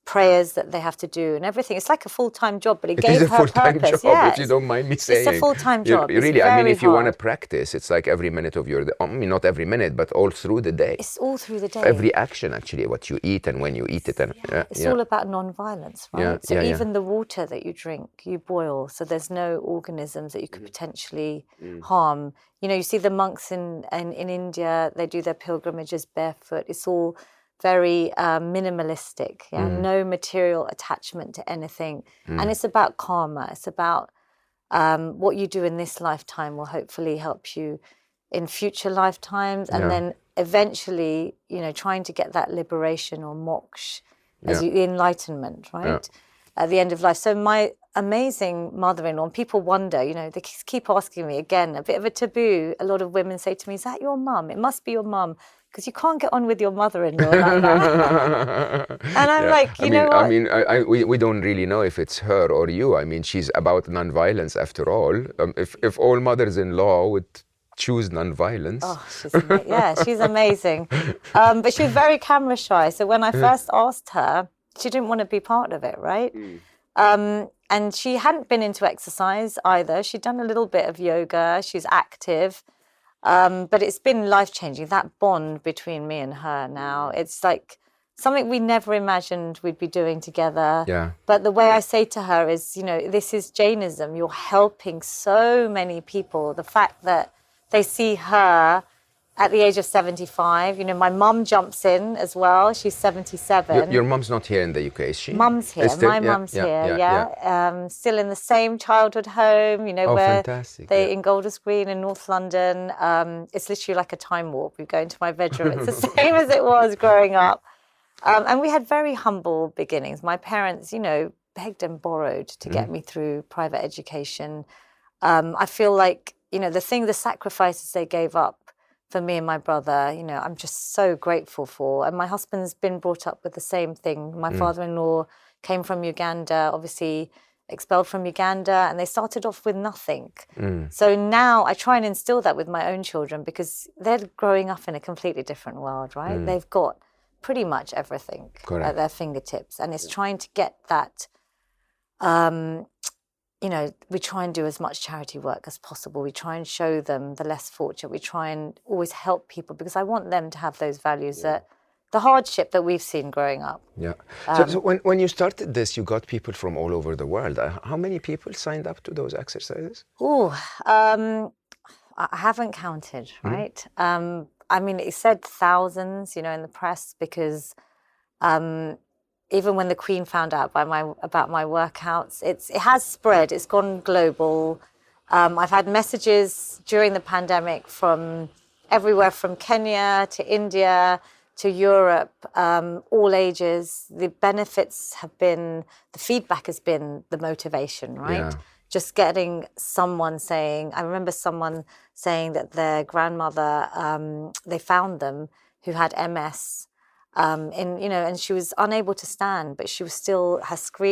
S2: prayers that they have to do and everything. It's like a full-time job, but it
S1: is
S2: gave
S1: a
S2: her
S1: full-time
S2: purpose.
S1: job,
S2: Yeah,
S1: if you don't mind me saying.
S2: it's a full-time job. It's
S1: Really, I mean,
S2: very
S1: if you want to
S2: hard.
S1: practice, it's like every minute of your, I mean, not every minute, but all through the day.
S2: It's all through the day.
S1: Every action, actually, what you eat and when you eat it. And
S2: It's all about non-violence, right?
S1: Yeah,
S2: So
S1: yeah,
S2: even the water that you drink, you boil, so there's no organisms that you could potentially harm. You see the monks in India, they do their pilgrimages barefoot. It's all very minimalistic, no material attachment to anything. And it's about karma. It's about what you do in this lifetime will hopefully help you in future lifetimes. And then eventually, trying to get that liberation or moksha, the enlightenment, right? At the end of life. So my amazing mother-in-law, and people wonder, they keep asking me again, a bit of a taboo. A lot of women say to me, is that your mum? It must be your mum, because you can't get on with your mother-in-law like that. And I'm like, you know what?
S1: I mean, we don't really know if it's her or you. I mean, she's about non-violence after all. If all mothers-in-law would choose non-violence.
S2: Oh, she's amazing. But she was very camera shy. So when I first asked her, she didn't want to be part of it, right? And she hadn't been into exercise either. She'd done a little bit of yoga. She's active. But it's been life-changing, that bond between me and her now. It's like something we never imagined we'd be doing together.
S1: Yeah.
S2: But the way I say to her is, this is Jainism. You're helping so many people. The fact that they see her at the age of 75. My mum jumps in as well. She's 77.
S1: Your mum's not here in the UK, is she?
S2: Mum's here. My mum's here, still in the same childhood home, where
S1: fantastic.
S2: they in Golders Green in North London. It's literally like a time warp. You go into my bedroom. It's the same as it was growing up. And we had very humble beginnings. My parents, begged and borrowed to get me through private education. I feel like, the sacrifices they gave up for me and my brother, I'm just so grateful for. And my husband's been brought up with the same thing. My father-in-law came from Uganda, obviously expelled from Uganda, and they started off with nothing. So now I try and instill that with my own children, because they're growing up in a completely different world, right? They've got pretty much everything at their fingertips. And it's trying to get that... we try and do as much charity work as possible. We try and show them the less fortunate. We try and always help people, because I want them to have those values that the hardship that we've seen growing up.
S1: Yeah. So when you started this, you got people from all over the world. How many people signed up to those exercises?
S2: I haven't counted, right? It said thousands, in the press, because even when the Queen found out about my workouts, it has spread. It's gone global. I've had messages during the pandemic from everywhere, from Kenya to India to Europe, all ages. The benefits have been, the feedback has been the motivation, right?
S1: Yeah.
S2: Just getting someone saying, I remember someone saying that their grandmother, they found them, who had MS, and she was unable to stand, but she was still,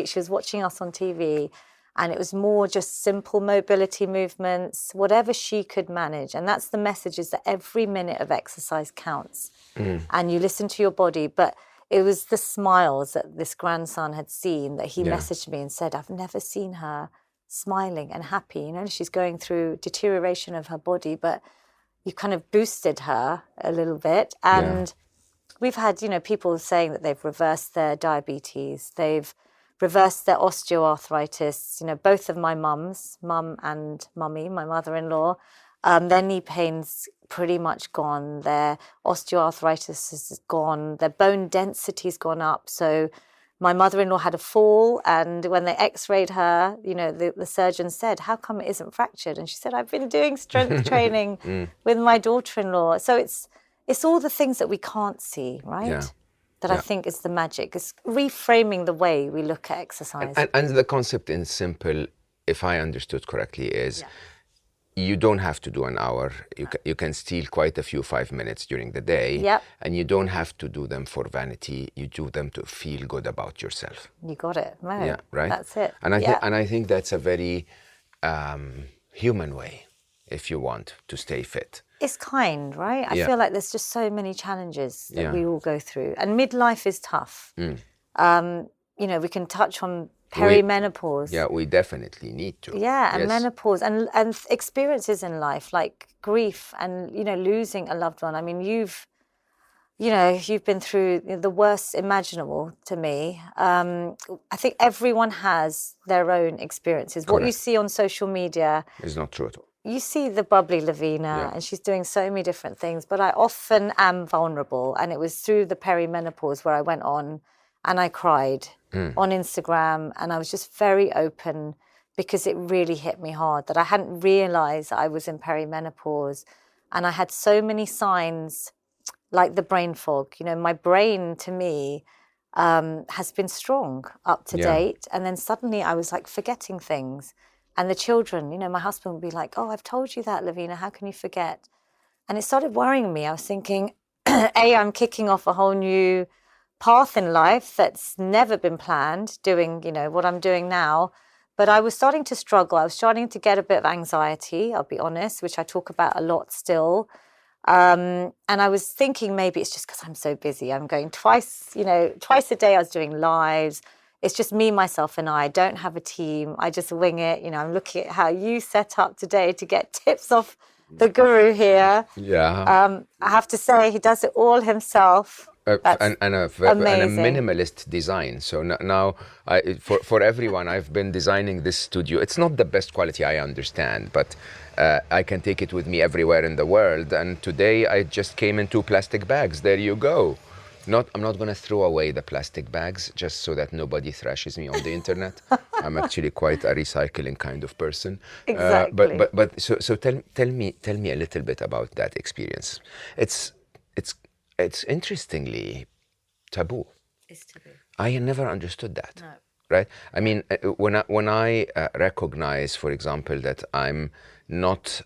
S2: she was watching us on TV, And it was more just simple mobility movements, whatever she could manage. And that's the message, is that every minute of exercise counts. And you listen to your body. But it was the smiles that this grandson had seen that he messaged me and said, I've never seen her smiling and happy. You know, she's going through deterioration of her body, but you kind of boosted her a little bit. And we've had, you know, people saying that they've reversed their diabetes, they've reversed their osteoarthritis. You know, both of my mums, mum and mummy, my mother-in-law, their knee pain's pretty much gone, their osteoarthritis is gone, their bone density's gone up. So my mother-in-law had a fall, and when they x-rayed her, you know, the surgeon said, how come it isn't fractured? And she said, I've been doing strength training with my daughter-in-law. So it's all the things that we can't see, right? That I think is the magic. It's reframing the way we look at exercise.
S1: And the concept in simple, if I understood correctly, is you don't have to do an hour. You can steal quite a few 5 minutes during the day. And you don't have to do them for vanity. You do them to feel good about yourself.
S2: You got it. No,
S1: yeah, right?
S2: That's it.
S1: And I think that's a very human way, if you want to stay fit.
S2: It's kind, right? I feel like there's just so many challenges that we all go through. And midlife is tough. You know, we can touch on perimenopause.
S1: We definitely need to.
S2: And menopause and experiences in life like grief and, you know, losing a loved one. I mean, you've been through the worst imaginable to me. I think everyone has their own experiences.
S1: Correct.
S2: What you see on social media
S1: is not true at all.
S2: You see the bubbly Lavina and she's doing so many different things, but I often am vulnerable. And it was through the perimenopause where I went on and I cried on Instagram, and I was just very open because it really hit me hard that I hadn't realized I was in perimenopause. And I had so many signs like the brain fog. You know, my brain to me has been strong up to date. And then suddenly I was like forgetting things. And the children, you know, my husband would be like, oh, I've told you that, Lavina, how can you forget? And it started worrying me. I was thinking, I'm kicking off a whole new path in life that's never been planned, doing, you know, what I'm doing now. But I was starting to struggle. I was starting to get a bit of anxiety, I'll be honest, which I talk about a lot still. And I was thinking maybe it's just because I'm so busy. I'm going twice a day I was doing lives. It's just me, myself, and I don't have a team. I just wing it. You know, I'm looking at how you set up today to get tips off the guru here. I have to say, he does it all himself.
S1: And a minimalist design. So now, for everyone, I've been designing this studio. It's not the best quality, I understand, but I can take it with me everywhere in the world. And today, I just came in 2 plastic bags. There you go. I'm not going to throw away the plastic bags just so that nobody thrashes me on the internet. I'm actually quite a recycling kind of person.
S2: Exactly.
S1: But so tell me a little bit about that experience. It's interestingly taboo.
S2: It's taboo.
S1: I never understood that.
S2: No.
S1: Right? I mean, when I recognize, for example, that I'm not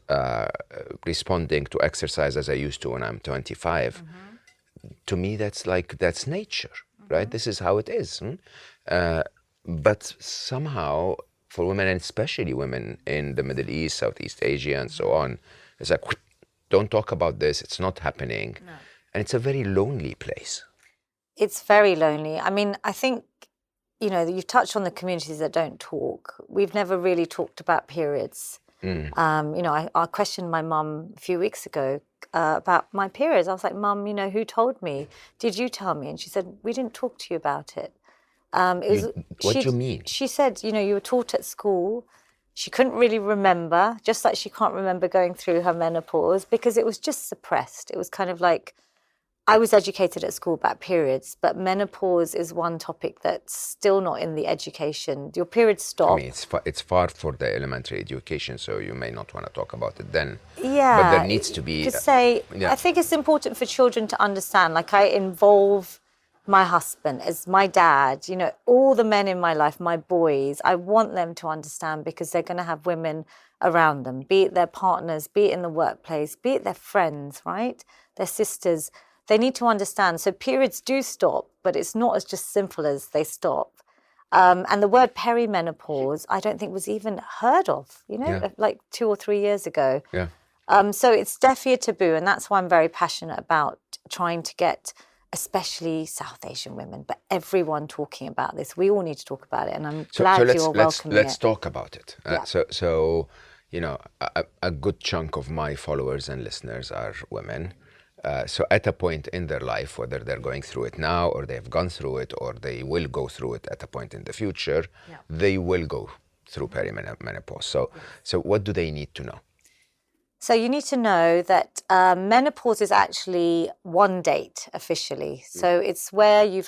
S1: responding to exercise as I used to when I'm 25. To me, that's nature, right? This is how it is. But somehow, for women, and especially women in the Middle East, Southeast Asia, and so on, it's like, don't talk about this. It's not happening. No. And it's a very lonely place.
S2: It's very lonely. I mean, I think, you know, you've touched on the communities that don't talk. We've never really talked about periods. You know, I questioned my mum a few weeks ago about my periods. I was like, Mum, you know, who told me? Did you tell me? And she said, we didn't talk to you about it.
S1: What do you mean?
S2: She said, you know, you were taught at school. She couldn't really remember, just like she can't remember going through her menopause because it was just suppressed. It was kind of like, I was educated at school about periods, but menopause is one topic that's still not in the education. Your periods stop.
S1: I mean, it's far for the elementary education, so you may not want to talk about it then.
S2: Yeah.
S1: But there needs to be...
S2: I think it's important for children to understand, like I involve my husband as my dad, you know, all the men in my life, my boys, I want them to understand because they're going to have women around them, be it their partners, be it in the workplace, be it their friends, right? Their sisters. They need to understand. So periods do stop, but it's not as just simple as they stop. And the word perimenopause, I don't think was even heard of,
S1: Yeah.
S2: like 2 or 3 years ago.
S1: Yeah.
S2: So it's definitely a taboo, and that's why I'm very passionate about trying to get, especially South Asian women, but everyone talking about this. We all need to talk about it, and I'm glad you are welcoming
S1: let's
S2: it.
S1: talk about it.
S2: Yeah.
S1: So a good chunk of my followers and listeners are women. So at a point in their life, whether they're going through it now or they've gone through it or they will go through it at a point in the future,
S2: Yeah.
S1: they will go through perimenopause. So what do they need to know?
S2: So you need to know that menopause is actually one date officially. So it's where you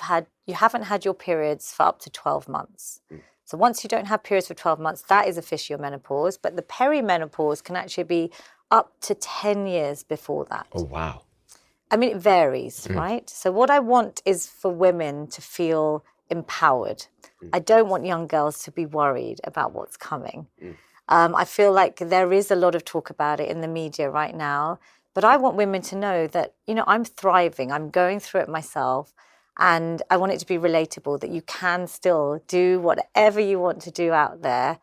S2: haven't had your periods for up to 12 months. So once you don't have periods for 12 months, that is officially your menopause. But the perimenopause can actually be up to 10 years before that.
S1: Oh, wow.
S2: I mean, it varies, right? So what I want is for women to feel empowered. I don't want young girls to be worried about what's coming. I feel like there is a lot of talk about it in the media right now, but I want women to know that, I'm thriving, I'm going through it myself, and I want it to be relatable, that you can still do whatever you want to do out there.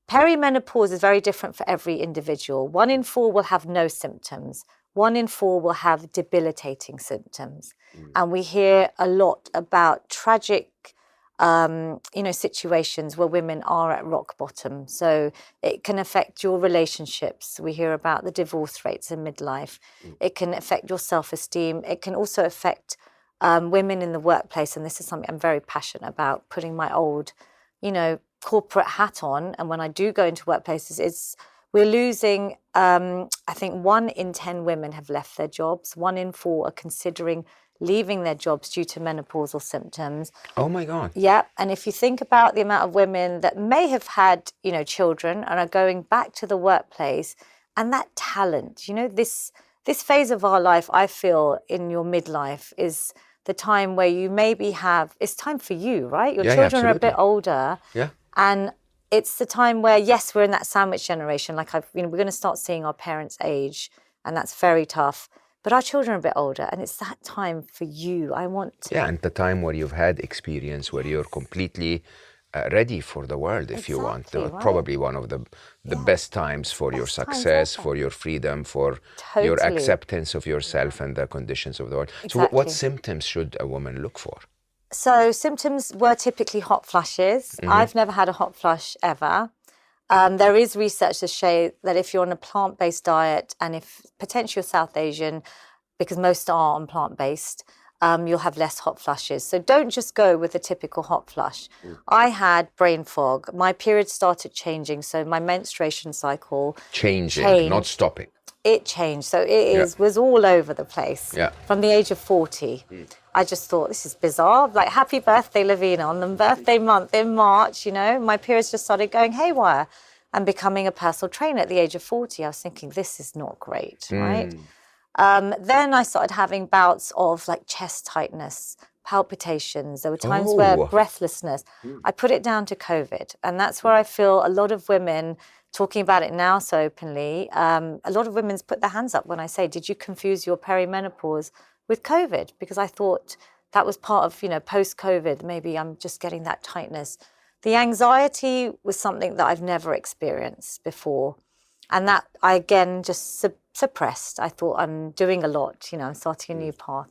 S2: Perimenopause is very different for every individual. 1 in 4 will have no symptoms. 1 in 4 will have debilitating symptoms. And we hear a lot about tragic situations where women are at rock bottom. So it can affect your relationships. We hear about the divorce rates in midlife. It can affect your self-esteem. It can also affect women in the workplace. And this is something I'm very passionate about, putting my old, corporate hat on. And when I do go into workplaces, we're losing, I think 1 in 10 women have left their jobs. 1 in 4 are considering leaving their jobs due to menopausal symptoms.
S1: Oh my God.
S2: Yeah, and if you think about the amount of women that may have had, children and are going back to the workplace, and that talent, this phase of our life, I feel, in your midlife is the time where you maybe it's time for you, right? Your children are a bit older.
S1: Yeah.
S2: And it's the time where, yes, we're in that sandwich generation. Like we're going to start seeing our parents age, and that's very tough. But our children are a bit older, and it's that time for you. I want to...
S1: Yeah, and the time where you've had experience, where you're completely ready for the world, if you want.
S2: Right?
S1: Probably one of the best times for your success, for your freedom, for your acceptance of yourself and the conditions of the world.
S2: Exactly.
S1: So what symptoms should a woman look for?
S2: So symptoms were typically hot flushes. I've never had a hot flush ever. There is research to show that if you're on a plant-based diet, and if potentially you're South Asian, because most are on plant-based, you'll have less hot flushes. So don't just go with the typical hot flush. I had brain fog. My period started changing, so my menstruation cycle
S1: changed. Not stopping.
S2: It changed. So it was all over the place.
S1: Yeah.
S2: From the age of 40. I just thought, this is bizarre. Like, happy birthday, Lavina, on the birthday month in March, my periods just started going haywire. And becoming a personal trainer at the age of 40, I was thinking, this is not great, right? Then I started having bouts of like chest tightness, palpitations. There were times where breathlessness. I put it down to COVID. And that's where I feel a lot of women talking about it now so openly. A lot of women's put their hands up when I say, did you confuse your perimenopause with COVID? Because I thought that was part of, post-COVID, maybe I'm just getting that tightness. The anxiety was something that I've never experienced before. And that I, again, just suppressed. I thought I'm doing a lot, I'm starting a new path.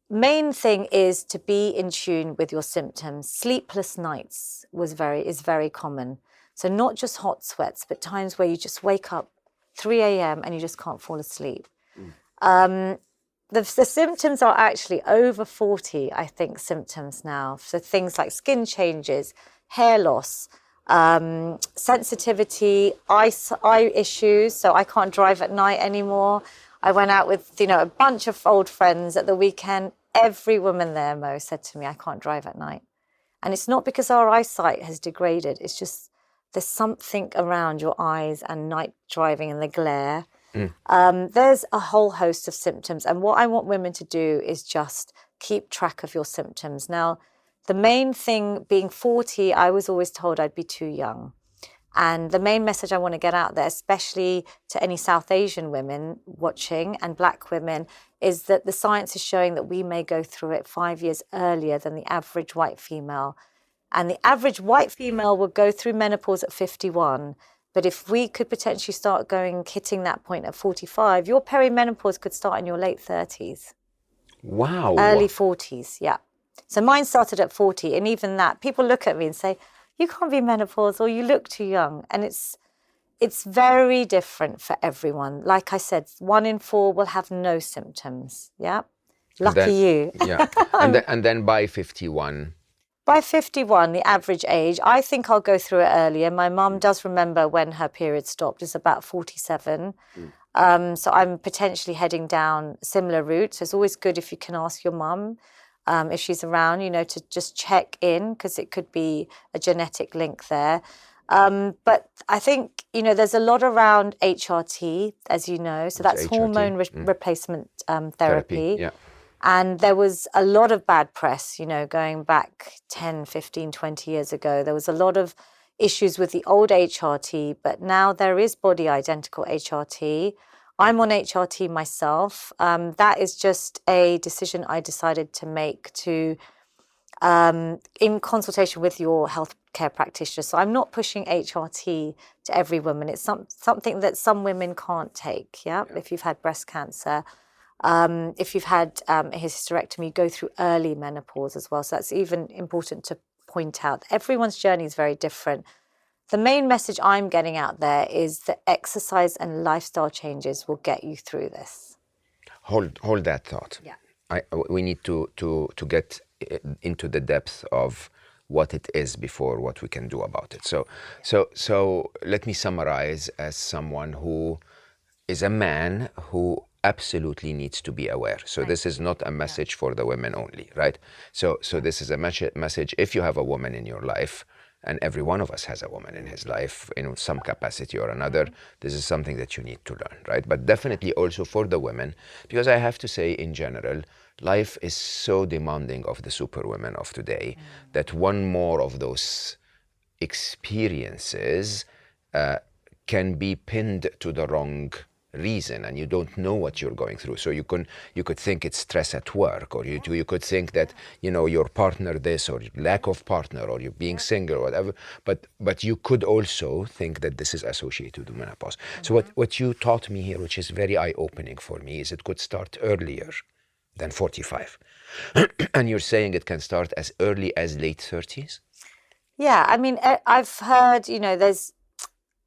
S2: Main thing is to be in tune with your symptoms. Sleepless nights is very common. So not just hot sweats, but times where you just wake up 3 a.m. and you just can't fall asleep. The symptoms are actually over 40, I think, symptoms now. So things like skin changes, hair loss, sensitivity, eye issues. So I can't drive at night anymore. I went out with, a bunch of old friends at the weekend. Every woman there, Mo, said to me, I can't drive at night. And it's not because our eyesight has degraded. It's just there's something around your eyes and night driving and the glare. There's a whole host of symptoms. And what I want women to do is just keep track of your symptoms. Now, the main thing being 40, I was always told I'd be too young. And the main message I want to get out there, especially to any South Asian women watching and Black women, is that the science is showing that we may go through it 5 years earlier than the average white female. And the average white female would go through menopause at 51. But if we could potentially start hitting that point at 45, your perimenopause could start in your late 30s.
S1: Wow.
S2: Early 40s, yeah. So mine started at 40, and even that, people look at me and say, you can't be menopause, or you look too young. And it's very different for everyone. Like I said, 1 in 4 will have no symptoms, yeah? Lucky you.
S1: Yeah, and then by 51.
S2: By 51, the average age, I think I'll go through it earlier. My mum does remember when her period stopped. It's about 47. So I'm potentially heading down similar routes. So it's always good if you can ask your mum if she's around, to just check in, because it could be a genetic link there. But I think, there's a lot around HRT, as you know. So that's hormone replacement therapy.
S1: Yeah.
S2: And there was a lot of bad press, going back 10, 15, 20 years ago. There was a lot of issues with the old HRT, but now there is body identical HRT. I'm on HRT myself. That is just a decision I decided to make in consultation with your healthcare practitioner. So I'm not pushing HRT to every woman. It's something that some women can't take, yeah? If you've had breast cancer. If you've had a hysterectomy, you go through early menopause as well. So that's even important to point out. Everyone's journey is very different. The main message I'm getting out there is that exercise and lifestyle changes will get you through this.
S1: Hold that thought.
S2: Yeah.
S1: We need to get into the depth of what it is before what we can do about it. So let me summarize as someone who is a man who absolutely needs to be aware. So this is not a message for the women only, right? So this is a message if you have a woman in your life, and every one of us has a woman in his life in some capacity or another, this is something that you need to learn, right? But definitely also for the women, because I have to say in general, life is so demanding of the superwomen of today that one more of those experiences can be pinned to the wrong reason, and you don't know what you're going through. So you could think it's stress at work, or you could think that your partner this, or lack of partner, or you being single or whatever, but you could also think that this is associated with menopause. So what you taught me here, which is very eye-opening for me, is it could start earlier than 45. And you're saying it can start as early as late 30s?
S2: Yeah, I mean, I've heard,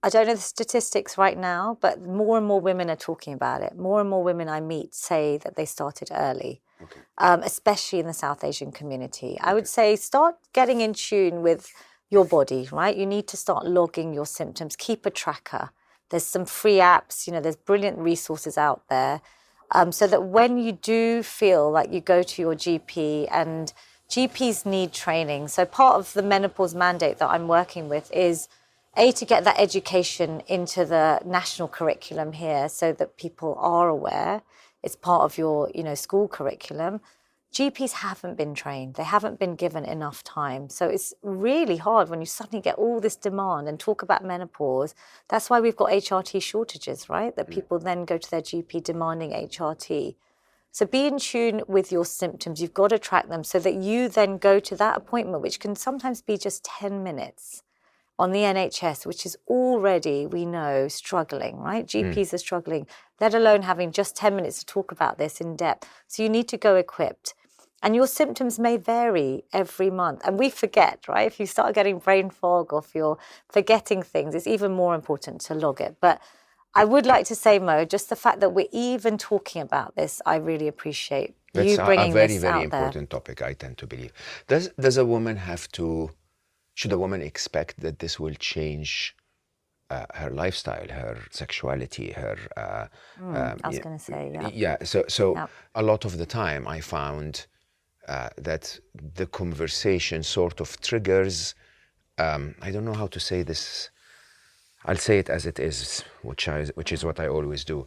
S2: I don't know the statistics right now, but more and more women are talking about it. More and more women I meet say that they started early, especially in the South Asian community. I would say start getting in tune with your body, right? You need to start logging your symptoms. Keep a tracker. There's some free apps, there's brilliant resources out there, so that when you do feel like you go to your GP, and GPs need training. So part of the Menopause Mandate that I'm working with is to get that education into the national curriculum here so that people are aware. It's part of your, school curriculum. GPs haven't been trained. They haven't been given enough time. So it's really hard when you suddenly get all this demand and talk about menopause. That's why we've got HRT shortages, right? That people then go to their GP demanding HRT. So be in tune with your symptoms. You've got to track them so that you then go to that appointment, which can sometimes be just 10 minutes. On the NHS, which is already, we know, struggling, right? GPs are struggling, let alone having just 10 minutes to talk about this in depth. So you need to go equipped. And your symptoms may vary every month. And we forget, right? If you start getting brain fog, or if you're forgetting things, it's even more important to log it. But I would like to say, Mo, just the fact that we're even talking about this, I really appreciate you bringing
S1: this out there. That's a very, very important topic, I tend to believe. Does a woman should a woman expect that this will change her lifestyle, her sexuality, her...
S2: I was going to say, yeah.
S1: Yeah, so a lot of the time I found that the conversation sort of triggers, I don't know how to say this, I'll say it as it is, which is what I always do.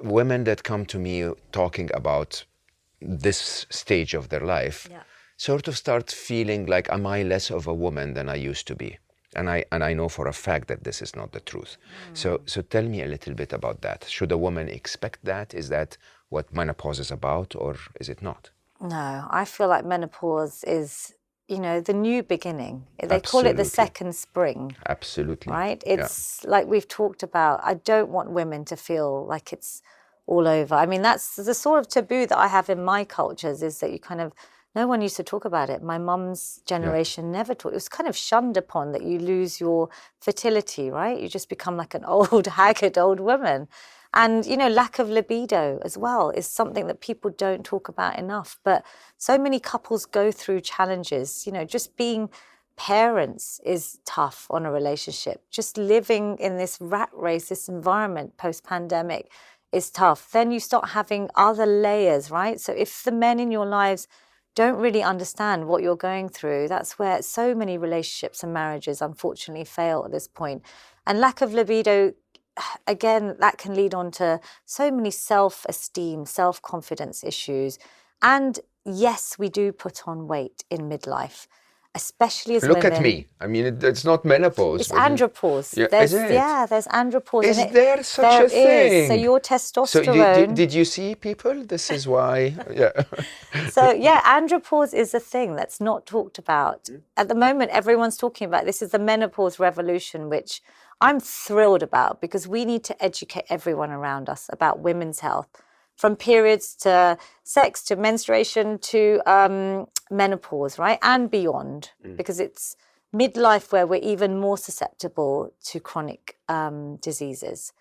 S1: Women that come to me talking about this stage of their life, sort of start feeling like, am I less of a woman than I used to be? And I know for a fact that this is not the truth. So tell me a little bit about that. Should a woman expect that? Is that what menopause is about, or is it not?
S2: No, I feel like menopause is the new beginning. They call it the second spring.
S1: Absolutely.
S2: Right? It's like we've talked about, I don't want women to feel like it's all over. I mean, that's the sort of taboo that I have in my cultures, is that you kind of, no one used to talk about it. My mum's generation never talked. It was kind of shunned upon that you lose your fertility, right? You just become like an old, haggard old woman. And, lack of libido as well is something that people don't talk about enough. But so many couples go through challenges, just being parents is tough on a relationship. Just living in this rat race, this environment post-pandemic is tough. Then you start having other layers, right? So if the men in your lives don't really understand what you're going through, that's where so many relationships and marriages unfortunately fail at this point. And lack of libido, again, that can lead on to so many self-esteem, self-confidence issues. And yes, we do put on weight in midlife, especially as women.
S1: Look at me. I mean, it's not menopause.
S2: It's andropause.
S1: Yeah, is it?
S2: Yeah, there's andropause.
S1: Is there such a thing?
S2: There is. So your testosterone.
S1: So did you see people? This is why. Yeah.
S2: So yeah, andropause is a thing that's not talked about. At the moment, everyone's talking about this is the menopause revolution, which I'm thrilled about, because we need to educate everyone around us about women's health, from periods to sex to menstruation to menopause, right? And beyond, because it's midlife where we're even more susceptible to chronic diseases.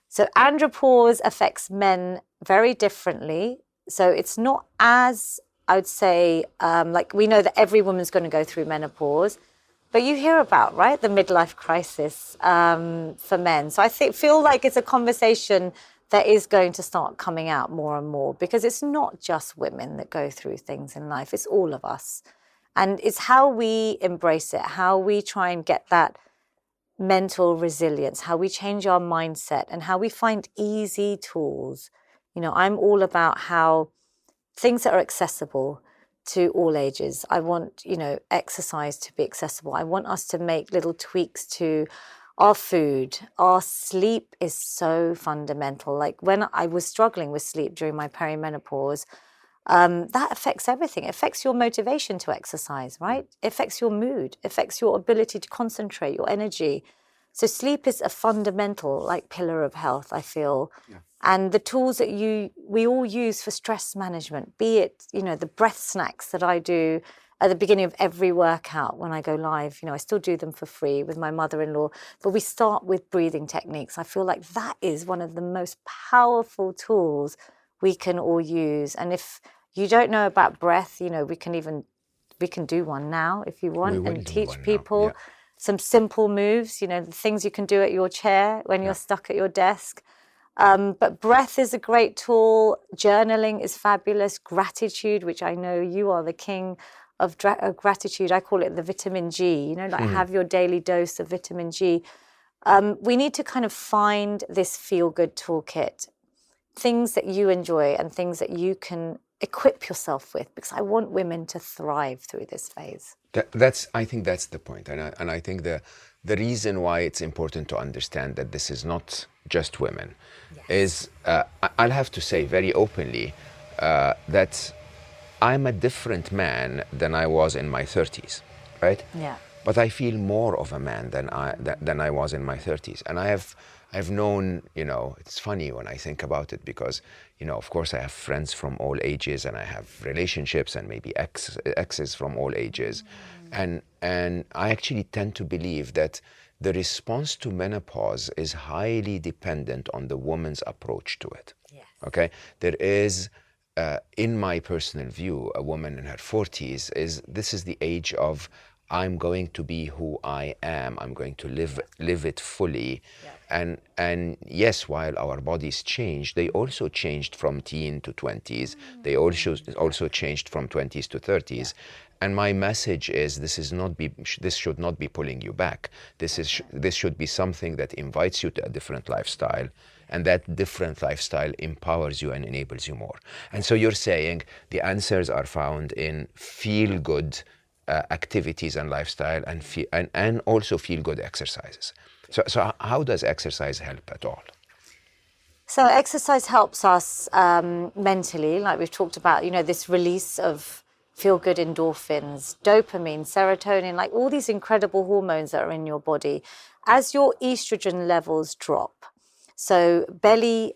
S2: So andropause affects men very differently. So it's not as, I would say, like we know that every woman's going to go through menopause, but you hear about, right, the midlife crisis for men. So I feel like it's a conversation that is going to start coming out more and more, because it's not just women that go through things in life, it's all of us. And it's how we embrace it, how we try and get that mental resilience, how we change our mindset, and how we find easy tools. I'm all about how things that are accessible to all ages. I want, exercise to be accessible. I want us to make little tweaks to our food. Our sleep is so fundamental. Like when I was struggling with sleep during my perimenopause, that affects everything. It affects your motivation to exercise, right? It affects your mood, it affects your ability to concentrate, your energy. So sleep is a fundamental, pillar of health, I feel. Yeah. And the tools that we all use for stress management, be it, the breath snacks that I do at the beginning of every workout when I go live. I still do them for free with my mother-in-law, but we start with breathing techniques. I feel like that is one of the most powerful tools we can all use. And if you don't know about breath, we can do one now if you want, and teach people some simple moves, the things you can do at your chair when you're stuck at your desk. But breath is a great tool. Journaling is fabulous. Gratitude, which I know you are the king of gratitude. I call it the vitamin G, have your daily dose of vitamin G. We need to kind of find this feel-good toolkit, things that you enjoy and things that you can equip yourself with, because I want women to thrive through this phase.
S1: I think that's the point. And I think the reason why it's important to understand that this is not just women is, I'll have to say very openly that I'm a different man than I was in my 30s, right?
S2: Yeah.
S1: But I feel more of a man than I was in my 30s. And I've known, it's funny when I think about it, because, of course I have friends from all ages, and I have relationships and maybe exes from all ages. And I actually tend to believe that the response to menopause is highly dependent on the woman's approach to it. Yes. Okay? There is, in my personal view, a woman in her 40s this is the age of, I'm going to be who I am. I'm going to live it fully. Yeah. And yes, while our bodies changed, they also changed from teen to 20s. They also changed from 20s to 30s. Yeah. And my message is, this should not be pulling you back. This should be something that invites you to a different lifestyle, and that different lifestyle empowers you and enables you more. And so you're saying the answers are found in feel-good activities and lifestyle, and also feel-good exercises. So how does exercise help at all?
S2: So exercise helps us mentally, like we've talked about, this release of feel-good endorphins, dopamine, serotonin, like all these incredible hormones that are in your body. As your estrogen levels drop, so belly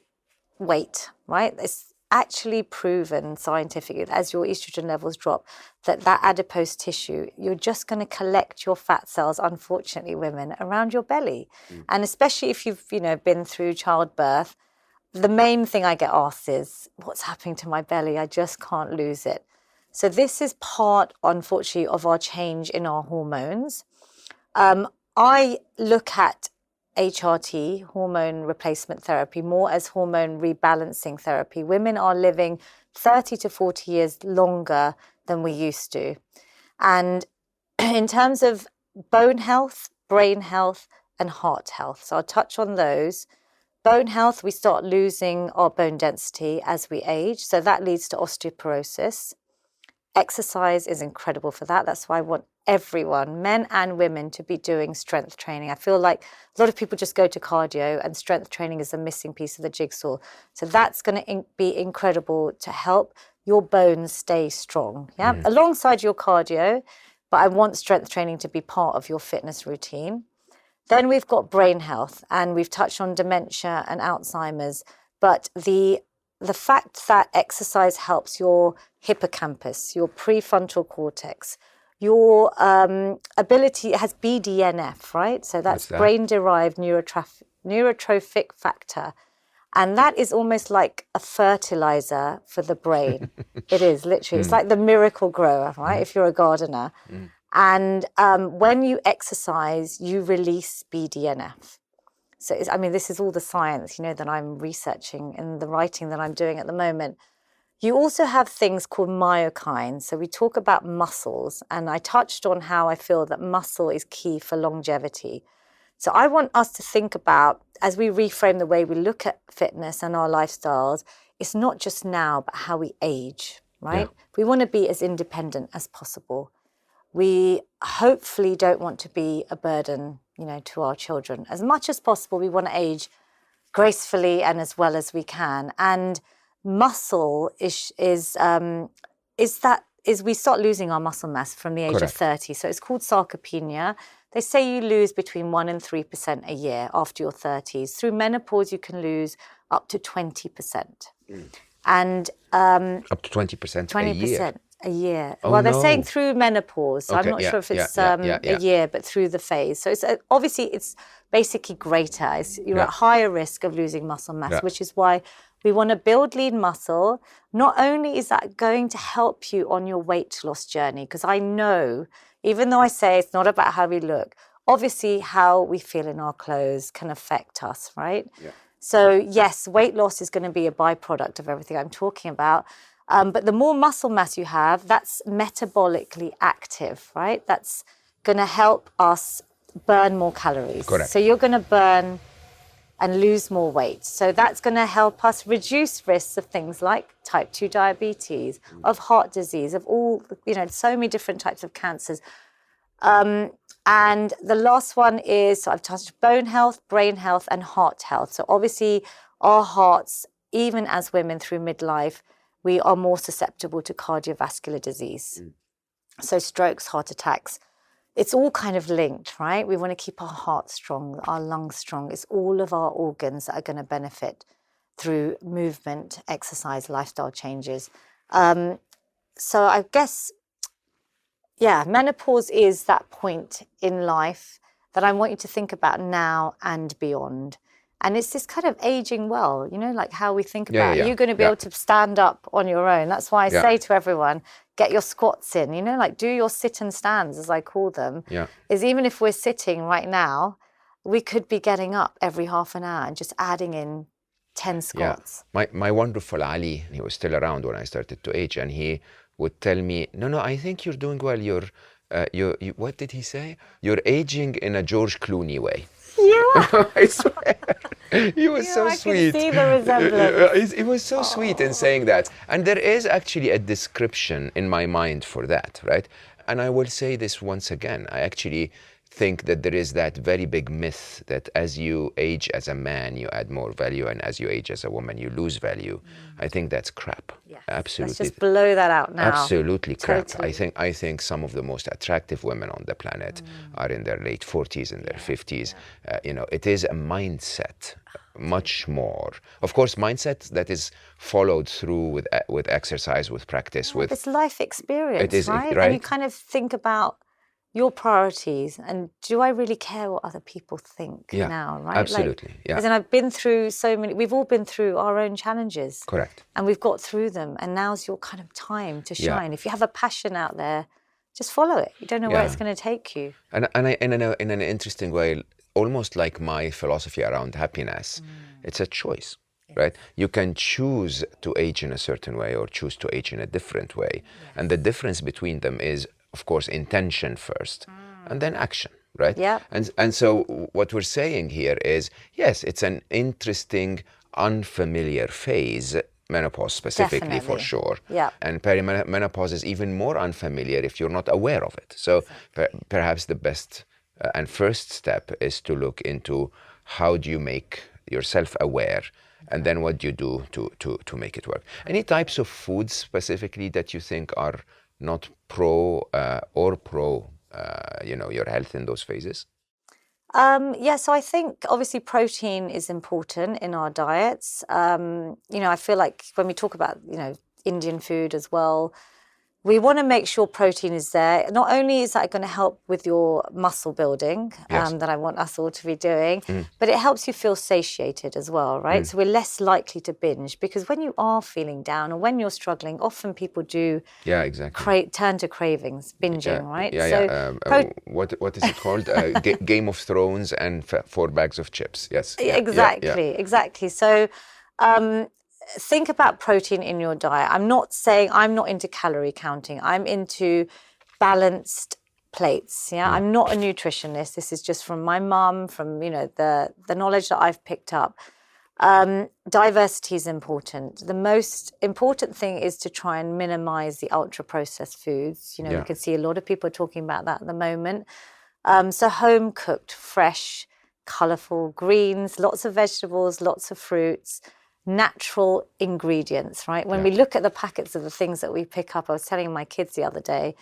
S2: weight, right? It's actually proven scientifically that as your estrogen levels drop, that adipose tissue, you're just going to collect your fat cells, unfortunately, women, around your belly. And especially if you've, been through childbirth, the main thing I get asked is, what's happening to my belly? I just can't lose it. So this is part, unfortunately, of our change in our hormones. I look at HRT, hormone replacement therapy, more as hormone rebalancing therapy. Women are living 30 to 40 years longer than we used to. And in terms of bone health, brain health, and heart health, so I'll touch on those. Bone health, we start losing our bone density as we age, so that leads to osteoporosis. Exercise is incredible for that. That's why I want everyone, men and women, to be doing strength training. I feel like a lot of people just go to cardio, and strength training is a missing piece of the jigsaw. So that's going to be incredible to help your bones stay strong, alongside your cardio. But I want strength training to be part of your fitness routine. Then we've got brain health, and we've touched on dementia and Alzheimer's, but the fact that exercise helps your hippocampus, your prefrontal cortex, your ability, it has BDNF, right? So that's brain-derived neurotrophic factor. And that is almost like a fertilizer for the brain. It is, literally. It's like the miracle grower, right? If you're a gardener. And when you exercise, you release BDNF. So, this is all the science, that I'm researching in the writing that I'm doing at the moment. You also have things called myokines. So we talk about muscles, and I touched on how I feel that muscle is key for longevity. So I want us to think about, as we reframe the way we look at fitness and our lifestyles, it's not just now, but how we age, right? Yeah. We want to be as independent as possible. We hopefully don't want to be a burden, to our children. As much as possible, we want to age gracefully and as well as we can. And muscle is we start losing our muscle mass from the age of 30. So it's called sarcopenia. They say you lose between 1% and 3% a year after your 30s. Through menopause, you can lose up to 20%. And
S1: up to 20% a year.
S2: A year.
S1: Oh,
S2: well, they're saying through menopause. So I'm not sure if it's
S1: a
S2: year, but through the phase. So it's obviously it's basically greater. You're at higher risk of losing muscle mass, which is why we want to build lean muscle. Not only is that going to help you on your weight loss journey, because I know, even though I say it's not about how we look, obviously how we feel in our clothes can affect us, right? Yeah. So yes, weight loss is going to be a byproduct of everything I'm talking about. But the more muscle mass you have, that's metabolically active, right? That's going to help us burn more calories.
S1: Correct.
S2: So you're going to burn and lose more weight. So that's going to help us reduce risks of things like type 2 diabetes, of heart disease, of all, so many different types of cancers. And the last one is, so I've touched bone health, brain health, and heart health. So obviously our hearts, even as women through midlife, we are more susceptible to cardiovascular disease. So strokes, heart attacks, it's all kind of linked, right? We want to keep our heart strong, our lungs strong. It's all of our organs that are going to benefit through movement, exercise, lifestyle changes. So I guess, menopause is that point in life that I want you to think about now and beyond. And it's this kind of aging well, like how we think about it. You're going to be able to stand up on your own. That's why I say to everyone, get your squats in, like do your sit and stands, as I call them. Is even if we're sitting right now, we could be getting up every half an hour and just adding in 10 squats.
S1: My wonderful Ali, he was still around when I started to age, and he would tell me, no, I think you're doing well. You're what did he say? You're aging in a George Clooney way.
S2: Yeah.
S1: I swear. He was so sweet.
S2: I can see the resemblance.
S1: It was so sweet in saying that. And there is actually a description in my mind for that, right? And I will say this once again. I actually think that there is that very big myth that as you age as a man, you add more value, and as you age as a woman, you lose value. I think that's crap.
S2: Yes.
S1: Absolutely.
S2: Let's just blow that out now.
S1: Absolutely crap.
S2: Totally.
S1: I think some of the most attractive women on the planet are in their late 40s and their 50s. It is a mindset, much more. Of course, mindset that is followed through with exercise, with practice, with
S2: it's life experience,
S1: it is,
S2: right?
S1: right?
S2: And you kind of think about your priorities and do I really care what other people think now, right?
S1: Absolutely, yeah.
S2: Because I've been through so many, we've all been through our own challenges.
S1: Correct.
S2: And we've got through them. And now's your kind of time to shine. If you have a passion out there, just follow it. You don't know where it's going to take you.
S1: And in an interesting way, almost like my philosophy around happiness, it's a choice. Right? You can choose to age in a certain way or choose to age in a different way. And the difference between them is, of course, intention first and then action, right?
S2: Yeah.
S1: And so what we're saying here is, yes, it's an interesting, unfamiliar phase, menopause specifically, for sure.
S2: Yeah.
S1: And perimenopause is even more unfamiliar if you're not aware of it. So perhaps the best and first step is to look into how do you make yourself aware, and then what do you do to make it work. Any types of foods specifically that you think are not pro your health in those phases?
S2: So I think obviously protein is important in our diets. I feel like when we talk about, Indian food as well, we want to make sure protein is there. Not only is that going to help with your muscle building, that I want us all to be doing, but it helps you feel satiated as well, right? So we're less likely to binge, because when you are feeling down or when you're struggling, often people do turn to cravings, binging, right?
S1: What is it called? Game of Thrones and 4 bags of chips. Yes.
S2: Exactly. So think about protein in your diet. I'm not saying I'm not into calorie counting. I'm into balanced plates. I'm not a nutritionist. This is just from my mum, from the knowledge that I've picked up. Diversity is important. The most important thing is to try and minimize the ultra processed foods. We can see a lot of people talking about that at the moment. So home cooked, fresh, colorful greens, lots of vegetables, lots of fruits, natural ingredients, right? When we look at the packets of the things that we pick up, I was telling my kids the other day,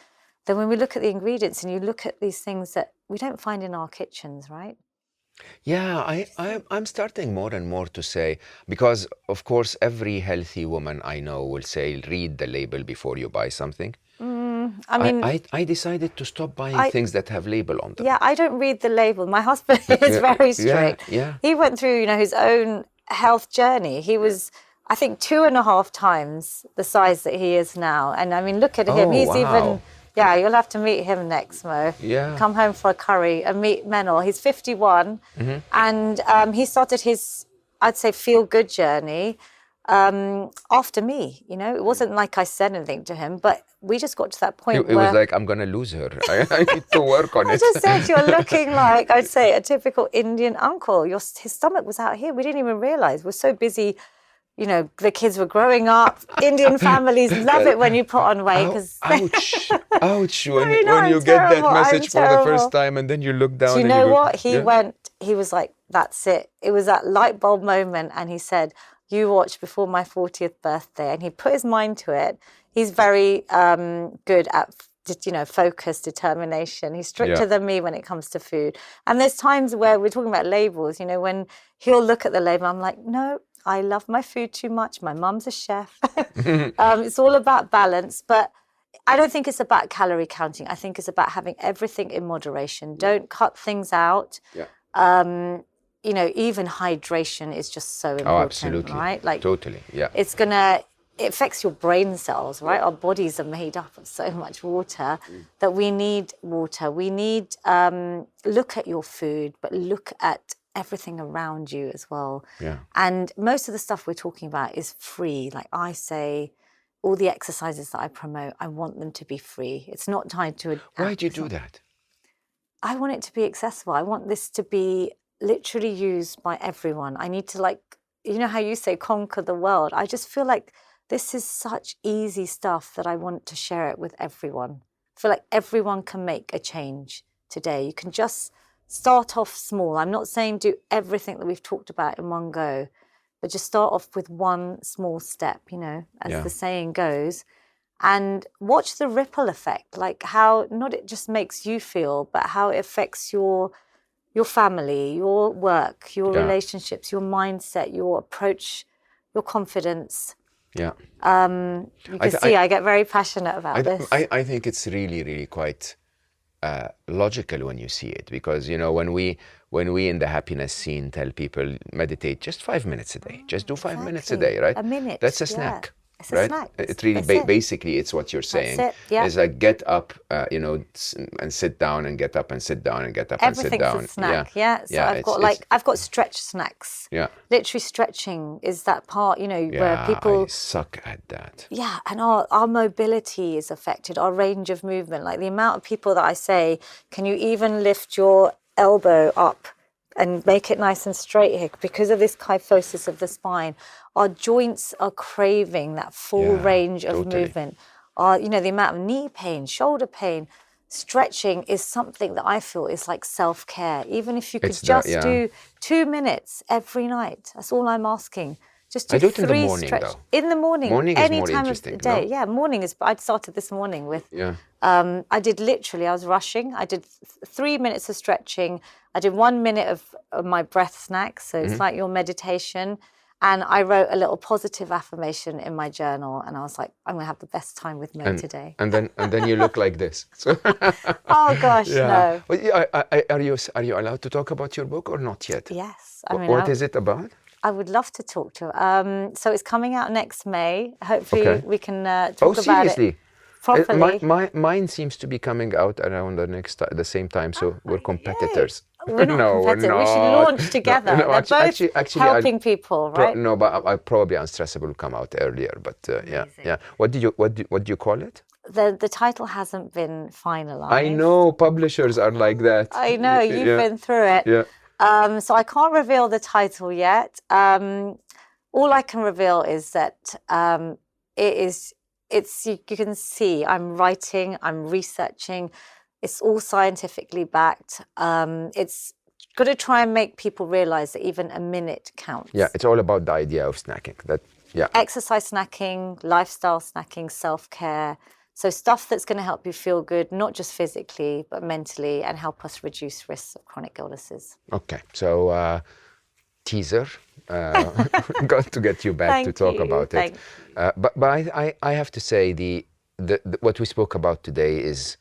S2: that when we look at the ingredients and you look at these things that we don't find in our kitchens, right?
S1: Yeah, I'm starting more and more to say, because of course every healthy woman I know will say, read the label before you buy something. I decided to stop buying things that have label on them.
S2: Yeah, I don't read the label. My husband is very strict. He went through, his own health journey. He was, I think, 2.5 times the size that he is now. And look at him. He's even, you'll have to meet him next, Mo.
S1: Yeah.
S2: Come home for a curry and meet Menel. He's 51. And he started his, I'd say, feel-good journey after me. It wasn't like I said anything to him, but we just got to that point
S1: where... It was like, I'm going to lose her. I need to work on it.
S2: I just said, you're looking like, I'd say, a typical Indian uncle. His stomach was out here. We didn't even realize. We're so busy. The kids were growing up. Indian families love it when you put on weight.
S1: Ouch. When you get that message for the first time and then you look down.
S2: Do you know what? He was like, that's it. It was that light bulb moment. And he said, you watch before my 40th birthday. And he put his mind to it. He's very good at, focus, determination. He's stricter than me when it comes to food. And there's times where we're talking about labels, when he'll look at the label, I'm like, no, I love my food too much. My mum's a chef. It's all about balance. But I don't think it's about calorie counting. I think it's about having everything in moderation. Don't cut things out. Even hydration is just so important.
S1: Oh, absolutely.
S2: Right?
S1: Totally. Yeah.
S2: It affects your brain cells, right? Our bodies are made up of so much water that we need water. We need, look at your food, but look at everything around you as well.
S1: Yeah.
S2: And most of the stuff we're talking about is free. Like I say, all the exercises that I promote, I want them to be free. It's not tied to a...
S1: Why do you do that?
S2: I want it to be accessible. I want this to be literally used by everyone. I need to, how you say, conquer the world. I just feel like this is such easy stuff that I want to share it with everyone. I feel like everyone can make a change today. You can just start off small. I'm not saying do everything that we've talked about in one go, but just start off with one small step, as the saying goes, and watch the ripple effect, like how not it just makes you feel, but how it affects your family, your work, your relationships, your mindset, your approach, your confidence.
S1: Yeah.
S2: You can see I get very passionate about this.
S1: I think it's really, really quite logical when you see it, because when we in the happiness scene tell people meditate just 5 minutes a day, just do 5 minutes a day, right?
S2: A minute.
S1: That's a snack.
S2: It's
S1: right?
S2: A snack.
S1: It really basically it's what you're saying.
S2: That's it. Yeah.
S1: It's like get up, and sit down, and get up and sit down, and get up and sit down.
S2: Everything's a snack. Yeah. So I've got stretch snacks.
S1: Yeah.
S2: Literally stretching is that part, where people
S1: I suck at that.
S2: Yeah, and our mobility is affected, our range of movement. Like the amount of people that I say, can you even lift your elbow up and make it nice and straight here? Because of this kyphosis of the spine, our joints are craving that full range of movement. The amount of knee pain, shoulder pain, stretching is something that I feel is like self-care. Even if you could do 2 minutes every night, that's all I'm asking. Just do
S1: I do it in the
S2: 3
S1: morning,
S2: stretch.
S1: though.
S2: In the morning,
S1: Morning
S2: any
S1: is more
S2: time of
S1: interesting,
S2: the day.
S1: no?
S2: Yeah, morning is. I started this morning with.
S1: Yeah.
S2: I did literally. I was rushing. I did 3 minutes of stretching. I did 1 minute of my breath snack. So it's like your meditation. And I wrote a little positive affirmation in my journal, and I was like, I'm gonna have the best time with Mo today.
S1: And then you look like this. So
S2: oh gosh, no.
S1: Well, are you allowed to talk about your book or not yet?
S2: Yes.
S1: What is it about?
S2: I would love to talk to it. So it's coming out next May. Hopefully we can talk about it properly.
S1: Mine seems to be coming out around the same time, so we're competitors.
S2: We're not competitive. We should launch together.
S1: No,
S2: They're both helping people, right?
S1: No, but I probably Unstressable will come out earlier. But yeah. What do you call it?
S2: The title hasn't been finalized.
S1: I know publishers are like that.
S2: I know you've been through it.
S1: Yeah.
S2: So I can't reveal the title yet. All I can reveal is that you can see I'm writing, I'm researching. It's all scientifically backed. It's got to try and make people realize that even a minute counts.
S1: Yeah, it's all about the idea of snacking.
S2: Exercise snacking, lifestyle snacking, self-care. So stuff that's going to help you feel good, not just physically, but mentally, and help us reduce risks of chronic illnesses.
S1: Okay, so teaser. Got to get you back to talk about it. But I have to say the what we spoke about today is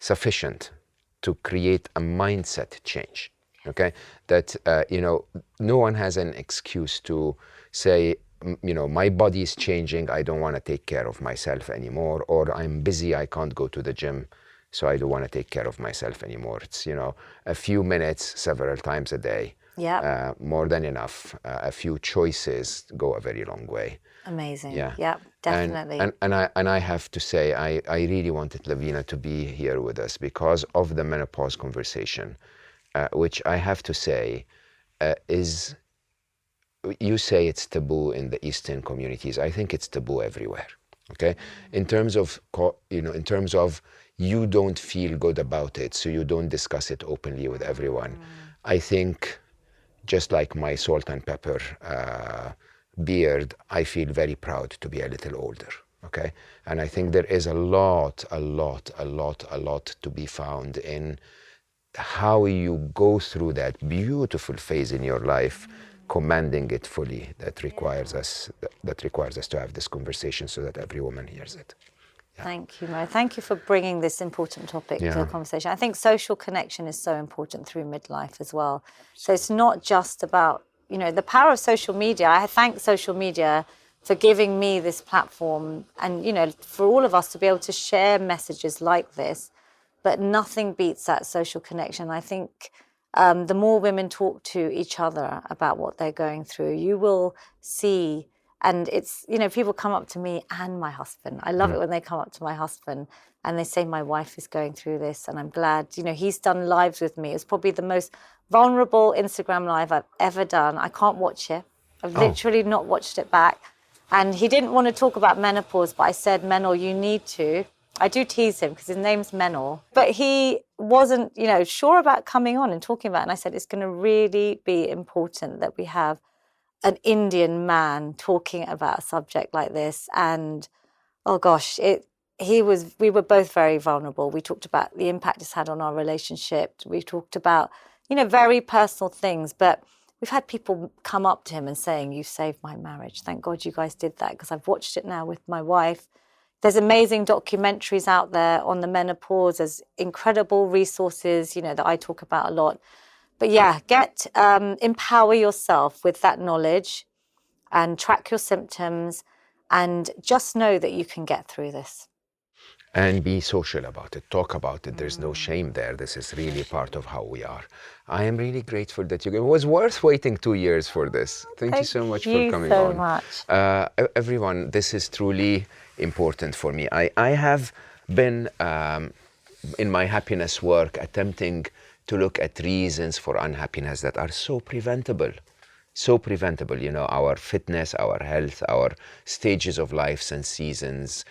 S1: sufficient to create a mindset change. Okay, that no one has an excuse to say, my body is changing, I don't want to take care of myself anymore, or I'm busy, I can't go to the gym, so I don't want to take care of myself anymore. It's a few minutes several times a day.
S2: Yeah.
S1: More than enough. A few choices go a very long way.
S2: Amazing.
S1: Yeah.
S2: Definitely.
S1: And I have to say, I really wanted Lavina to be here with us because of the menopause conversation, which I have to say is, you say it's taboo in the Eastern communities. I think it's taboo everywhere. Okay, in terms of you don't feel good about it, so you don't discuss it openly with everyone. I think, just like my salt and pepper beard, I feel very proud to be a little older. Okay, and I think there is a lot to be found in how you go through that beautiful phase in your life, commanding it fully. That requires us to have this conversation so that every woman hears it. Yeah.
S2: Thank you, Mo. Thank you for bringing this important topic to the conversation. I think social connection is so important through midlife as well. So it's not just about, the power of social media. I thank social media for giving me this platform and, for all of us to be able to share messages like this, but nothing beats that social connection. I think the more women talk to each other about what they're going through, you will see. And it's, people come up to me and my husband. I love it when they come up to my husband and they say, my wife is going through this. And I'm glad, he's done lives with me. It's probably the most vulnerable Instagram live I've ever done. I can't watch it. I've literally not watched it back. And he didn't want to talk about menopause, but I said, Menor, you need to. I do tease him because his name's Menor. But he wasn't, sure about coming on and talking about it. And I said, it's going to really be important that we have an Indian man talking about a subject like this. And oh gosh, we were both very vulnerable. We talked about the impact it's had on our relationship. We talked about, very personal things, but we've had people come up to him and saying, "You saved my marriage. Thank God you guys did that," because I've watched it now with my wife. There's amazing documentaries out there on the menopause. There's incredible resources, that I talk about a lot. But yeah, empower yourself with that knowledge and track your symptoms and just know that you can get through this.
S1: And be social about it, talk about it. There's no shame there. This is really part of how we are. I am really grateful that it was worth waiting 2 years for this. Thank you so much for coming on.
S2: Thank you so
S1: much. Everyone, this is truly important for me. I have been, in my happiness work, attempting to look at reasons for unhappiness that are so preventable. So preventable, our fitness, our health, our stages of lives and seasons.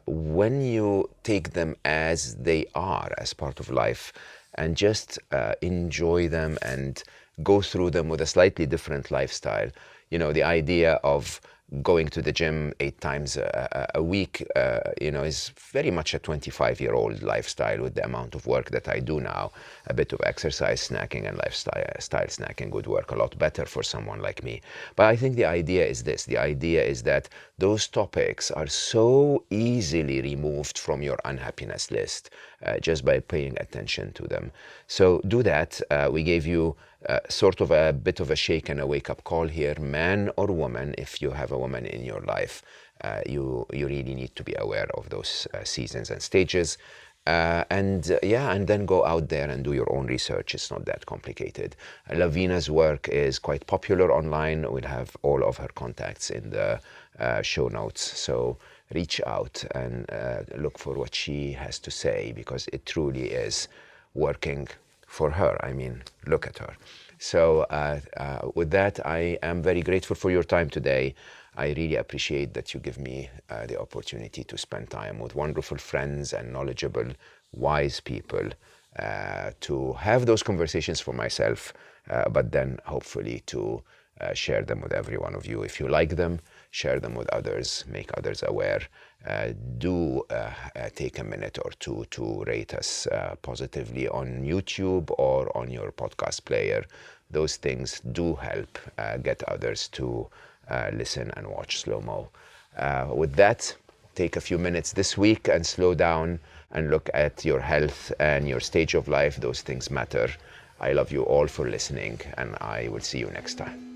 S1: When you take them as they are, as part of life, and just enjoy them and go through them with a slightly different lifestyle. The idea of going to the gym 8 times a week, is very much a 25-year-old lifestyle with the amount of work that I do now. A bit of exercise, snacking, and lifestyle snacking would work a lot better for someone like me. But I think the idea is this. The idea is that those topics are so easily removed from your unhappiness list just by paying attention to them. So do that. We gave you sort of a bit of a shake and a wake-up call here. Man or woman, if you have a woman in your life, you really need to be aware of those seasons and stages. And then go out there and do your own research. It's not that complicated. Lavina's work is quite popular online. We'll have all of her contacts in the show notes. So reach out and look for what she has to say, because it truly is working for her. I mean, look at her. So with that, I am very grateful for your time today. I really appreciate that you give me the opportunity to spend time with wonderful friends and knowledgeable, wise people, to have those conversations for myself, but then hopefully to share them with every one of you. If you like them, share them with others, make others aware. Do take a minute or two to rate us positively on YouTube or on your podcast player. Those things do help get others to listen and watch Slo Mo. With that, take a few minutes this week and slow down and look at your health and your stage of life. Those things matter. I love you all for listening, and I will see you next time.